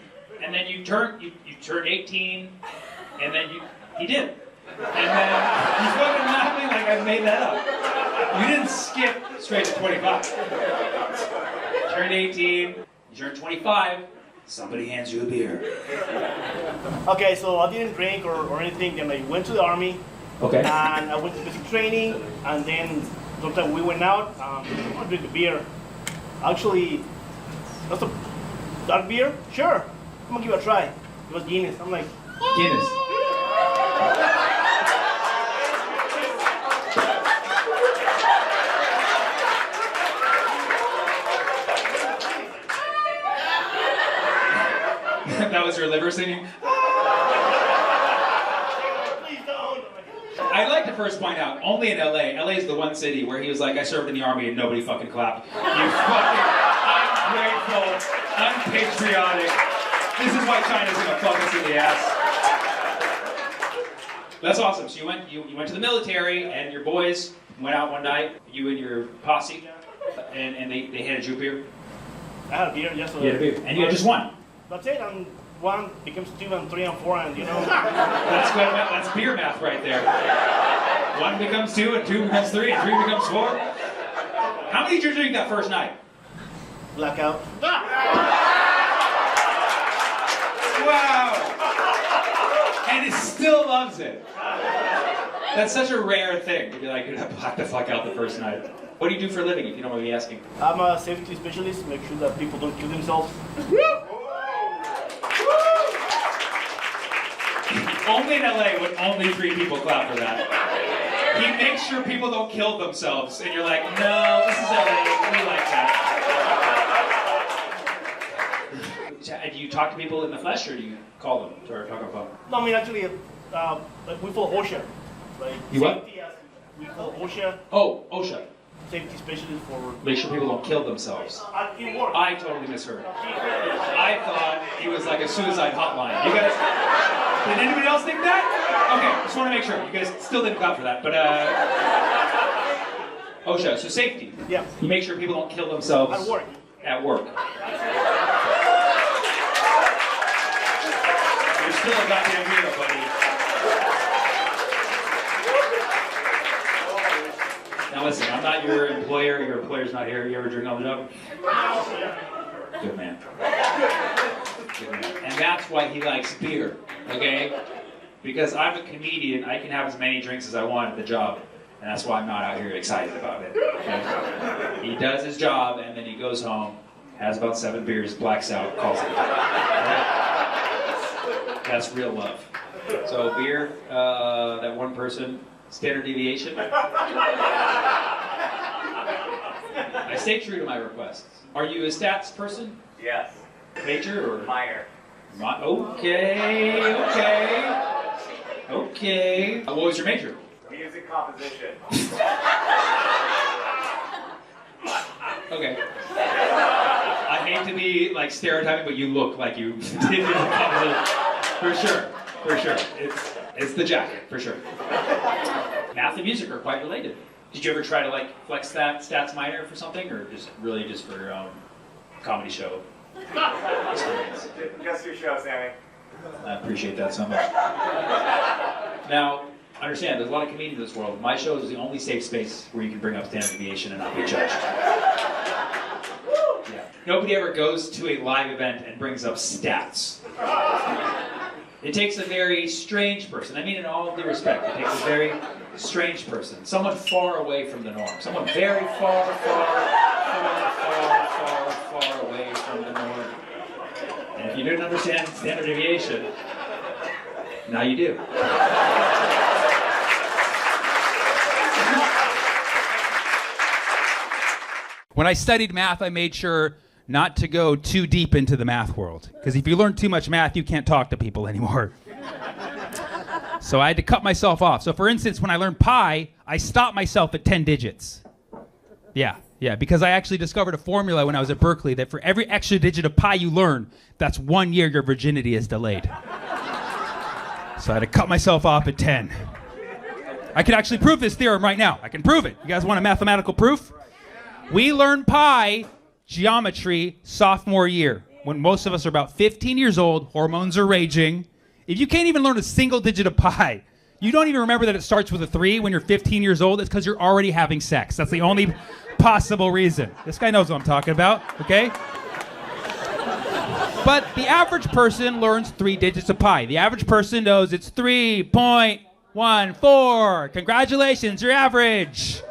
and then you turned 18, and then you did. And then you fucking laughed at me like I made that up. You didn't skip straight to 25. Turned 18, you turned 25, somebody hands you a beer. Okay, so I didn't drink or anything. Then I went to the army. Okay. And I went to basic training, and then sometime we went out. I drink the beer. Actually, that's a dark beer. Sure, I'm gonna give it a try. It was Guinness. I'm like Guinness. That was your liver singing? I'd like to first point out, only in LA. LA is the one city where he was like, I served in the army and nobody fucking clapped. You fucking ungrateful, unpatriotic. This is why China's gonna fuck us in the ass. That's awesome. So you went to the military and your boys went out one night, you and your posse, and they handed you a beer? I had a beer, yes. You had a beer. And you had just one? That's it, and 1 becomes 2 and 3 and 4, and you know. That's good. That's beer math right there. 1 becomes 2, and 2 becomes 3, and 3 becomes 4. How many did you drink that first night? Blackout. Wow! And he still loves it. That's such a rare thing to be like, I blacked the fuck out the first night. What do you do for a living, if you don't mind me asking? I'm a safety specialist, make sure that people don't kill themselves. Only in LA would only 3 people clap for that. He makes sure people don't kill themselves, and you're like, no, this is LA, we like that. Do you talk to people in the flesh, or do you call them or talk on phone? No, I mean actually, like we follow OSHA. Like You what? safety as we follow OSHA. Oh, OSHA. safety specialist for. Make sure people don't kill themselves. It works. I totally misheard. I thought he was like a suicide hotline. You guys, did anybody else think that? Okay, just want to make sure. You guys still didn't clap for that, but OSHA, so safety. Yeah. You make sure people don't kill themselves. At work. At work. You're still a goddamn hero, buddy. Now listen, I'm not your employer not here. You ever drink on the job? Good man. Good man. And that's why he likes beer, okay? Because I'm a comedian, I can have as many drinks as I want at the job. And that's why I'm not out here excited about it. Okay? He does his job, and then he goes home, has about 7 beers, blacks out, calls it a day. Right? That's real love. So beer, that one person, standard deviation. I stay true to my requests. Are you a stats person? Yes. Major or? Minor. Okay. What was your major? Music composition. Okay. I hate to be like stereotyping, but you look like you did music composition. For sure. It's the jacket, for sure. Math and music are quite related. Did you ever try to like flex that stats minor for something, or just for your own comedy show experience? Just your show, Sammy. I appreciate that so much. Now, understand, there's a lot of comedians in this world. My show is the only safe space where you can bring up standard deviation and not be judged. Yeah. Nobody ever goes to a live event and brings up stats. It takes a very strange person. I mean, in all due respect, it takes a very strange person. Someone far away from the norm. Someone very far away from the norm. And if you didn't understand standard deviation, now you do. When I studied math, I made sure not to go too deep into the math world. Because if you learn too much math, you can't talk to people anymore. So I had to cut myself off. So for instance, when I learned pi, I stopped myself at 10 digits. Yeah, because I actually discovered a formula when I was at Berkeley that for every extra digit of pi you learn, that's 1 year your virginity is delayed. So I had to cut myself off at 10. I can actually prove this theorem right now. I can prove it. You guys want a mathematical proof? We learned pi geometry sophomore year, when most of us are about 15 years old, hormones are raging. If you can't even learn a single digit of pi, you don't even remember that it starts with a 3 when you're 15 years old, it's because you're already having sex. That's the only possible reason. This guy knows what I'm talking about, okay? But the average person learns 3 digits of pi. The average person knows it's 3.14. Congratulations, you're average.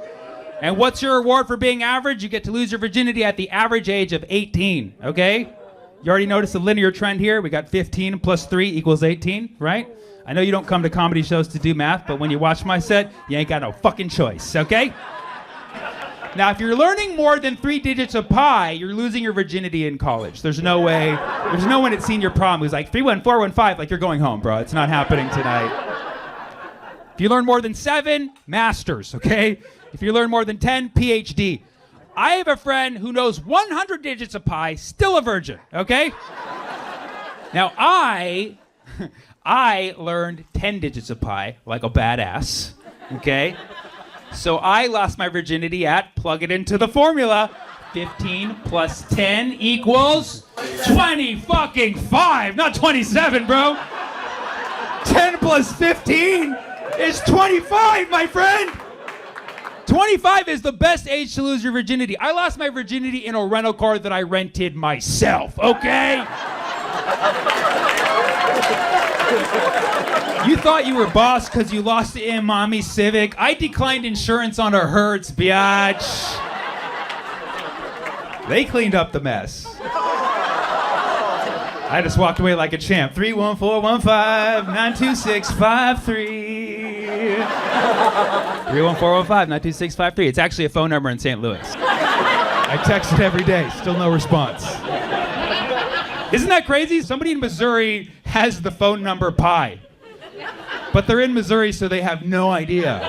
And what's your reward for being average? You get to lose your virginity at the average age of 18, okay? You already noticed the linear trend here. We got 15 plus 3 equals 18, right? I know you don't come to comedy shows to do math, but when you watch my set, you ain't got no fucking choice, okay? Now, if you're learning more than 3 digits of pi, you're losing your virginity in college. There's no way, there's no one at senior prom who's like, 31415, like you're going home, bro. It's not happening tonight. If you learn more than 7, masters, okay? If you learn more than 10, PhD. I have a friend who knows 100 digits of pi, still a virgin, okay? Now, I learned 10 digits of pi like a badass, okay? So I lost my virginity at, plug it into the formula, 15 plus 10 equals 20 fucking 5, not 27, bro. 10 plus 15 is 25, my friend. 25 is the best age to lose your virginity. I lost my virginity in a rental car that I rented myself, okay? You thought you were boss because you lost it in Mommy Civic. I declined insurance on a Hertz, biatch. They cleaned up the mess. I just walked away like a champ. 31415-92653. 31415-92653. It's actually a phone number in St. Louis. I text it every day, still no response. Isn't that crazy? Somebody in Missouri has the phone number pi. But they're in Missouri, so they have no idea.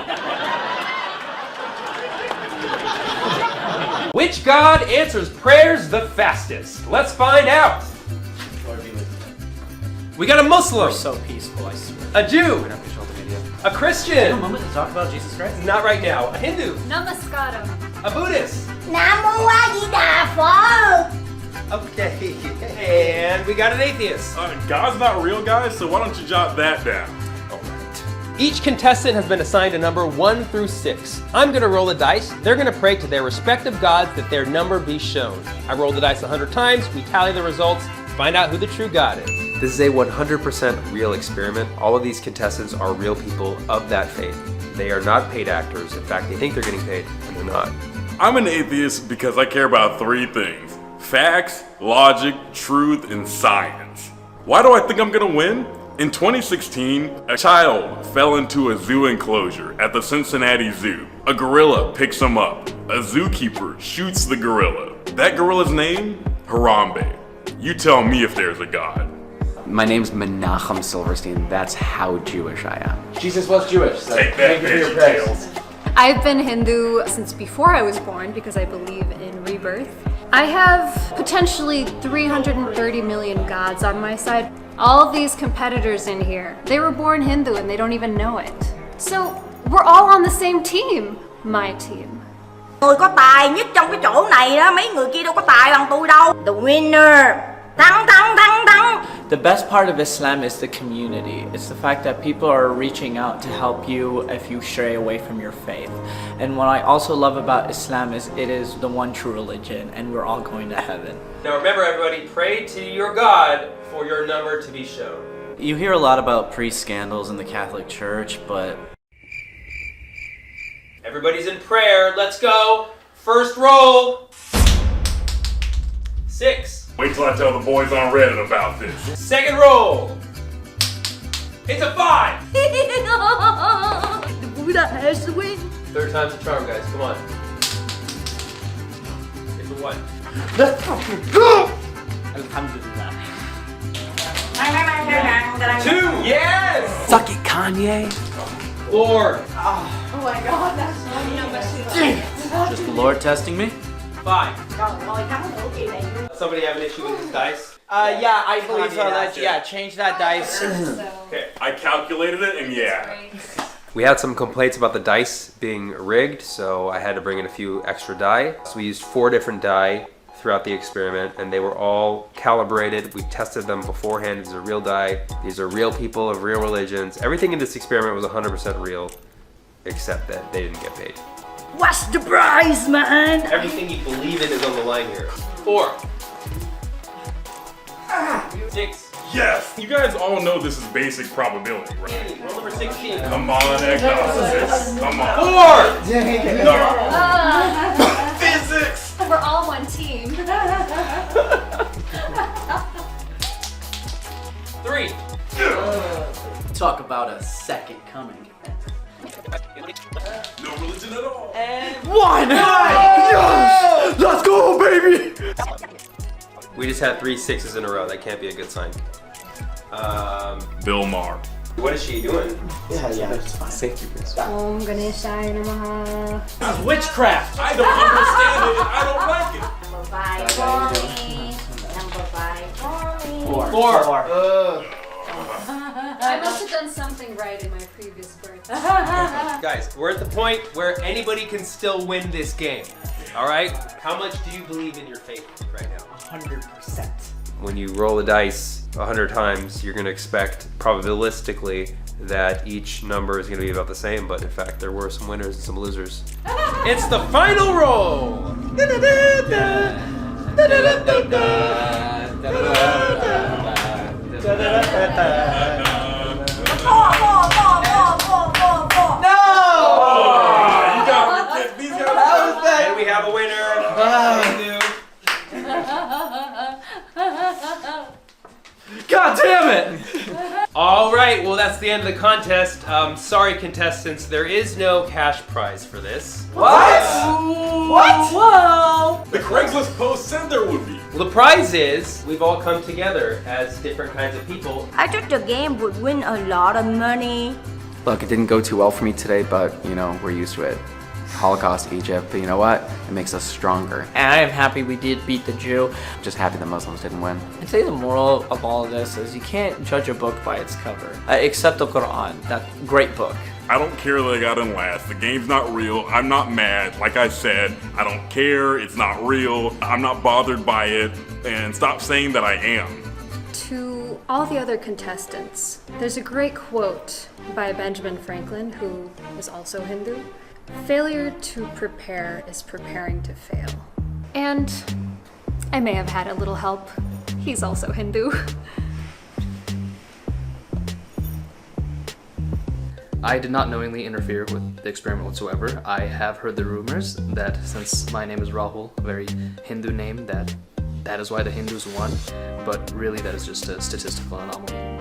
Which god answers prayers the fastest? Let's find out. We got a Muslim. We're so peaceful, I swear. A Jew. We're not gonna show the video. A Christian. A moment to talk about Jesus Christ? Not right now. A Hindu. Namaskaram. A Buddhist. Nam Mô A Di Đà Phật. Okay. And we got an atheist. God's not real, guys, so why don't you jot that down? Each contestant has been assigned a number 1 through 6. I'm gonna roll the dice. They're gonna pray to their respective gods that their number be shown. I roll the dice 100 times, we tally the results, find out who the true god is. This is a 100% real experiment. All of these contestants are real people of that faith. They are not paid actors. In fact, they think they're getting paid, and they're not. I'm an atheist because I care about 3 things: facts, logic, truth, and science. Why do I think I'm gonna win? In 2016, a child fell into a zoo enclosure at the Cincinnati Zoo. A gorilla picks him up. A zookeeper shoots the gorilla. That gorilla's name? Harambe. You tell me if there's a god. My name's Menachem Silverstein. That's how Jewish I am. Jesus was Jewish. So Take that, VeggieTales. I've been Hindu since before I was born because I believe in rebirth. I have potentially 330 million gods on my side. All of these competitors in here, they were born Hindu and they don't even know it. So we're all on the same team, my team. Người có tài nhất trong cái chỗ này á, mấy người kia đâu có tài bằng tôi đâu. The winner. Thắng, thắng, thắng, thắng. The best part of Islam is the community. It's the fact that people are reaching out to help you if you stray away from your faith. And what I also love about Islam is it is the one true religion and we're all going to heaven. Now remember everybody, pray to your God for your number to be shown. You hear a lot about priest scandals in the Catholic Church, but... Everybody's in prayer, let's go. First roll. 6. Wait till I tell the boys on Reddit about this. Second roll. It's a 5. The Buddha has to win. Third time's a charm, guys, come on. It's a 1. Let's fucking go! Alhamdulillah. 2, yes! Suck it, Kanye. 4. Oh my god, that's Just the Lord testing me? 5. Somebody have an issue with his dice? Yeah, I believe so. Kanye Yeah, change that dice. Okay, I calculated it, and yeah. We had some complaints about the dice being rigged, so I had to bring in a few extra die. So we used 4 different die throughout the experiment, and they were all calibrated. We tested them beforehand. These are real die. These are real people of real religions. Everything in this experiment was 100% real, except that they didn't get paid. What's the prize, man? Everything you believe in is on the line here. 4. 6. Yes! You guys all know this is basic probability, right? Roll number 16. Come on, agnostics. Come on. 4. No. Physics! We're all one team. 3. Talk about a second coming. No religion at all. And 1! Yes! Let's go, baby! We just had 3 6s in a row. That can't be a good sign. Bill Maher. What is she doing? Yeah, it's fine. Safety risk. Om Ganeshaya Namaha. That's witchcraft! I don't understand it. I don't like it. Number 5 for me. 4. I must have done something right in my previous birth. Guys, we're at the point where anybody can still win this game. All right? How much do you believe in your faith right now? 100%. When you roll the dice 100 times, you're going to expect probabilistically that each number is going to be about the same, but in fact there were some winners and some losers. It's the final roll! And we have a winner. God damn it! All right, well that's the end of the contest. Sorry contestants, there is no cash prize for this. What? What? Whoa! The Craigslist post said there would be. Well, the prize is we've all come together as different kinds of people. I thought the game would win a lot of money. Look, it didn't go too well for me today, but, you know, we're used to it. Holocaust, Egypt, but you know what? It makes us stronger. And I am happy we did beat the Jew. Just happy the Muslims didn't win. I'd say the moral of all of this is you can't judge a book by its cover. Except the Quran, that great book. I don't care that I got in last. The game's not real. I'm not mad. Like I said, I don't care. It's not real. I'm not bothered by it. And stop saying that I am. To all the other contestants, there's a great quote by Benjamin Franklin, who was also Hindu. Failure to prepare is preparing to fail. And I may have had a little help. He's also Hindu. I did not knowingly interfere with the experiment whatsoever. I have heard the rumors that since my name is Rahul, a very Hindu name, that is why the Hindus won, but really that is just a statistical anomaly.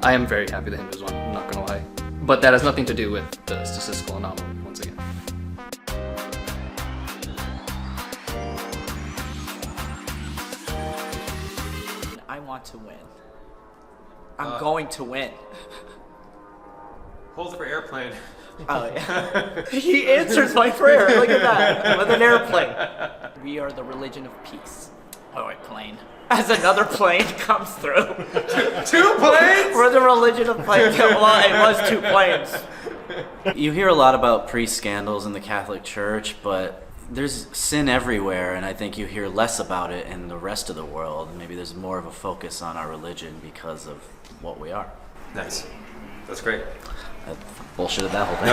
I am very happy the Hindus won, I'm not gonna lie. But that has nothing to do with the statistical anomaly, once again. I want to win. I'm going to win. Hold for airplane. Oh, yeah. He answers my prayer. Look at that. With an airplane. We are the religion of peace. Oh, a plane. As another plane comes through. Two planes? We're the religion of planes. Well, it was 2 planes. You hear a lot about priest scandals in the Catholic Church, but there's sin everywhere, and I think you hear less about it in the rest of the world. Maybe there's more of a focus on our religion because of what we are. Nice. That's great. I bullshitted that whole thing.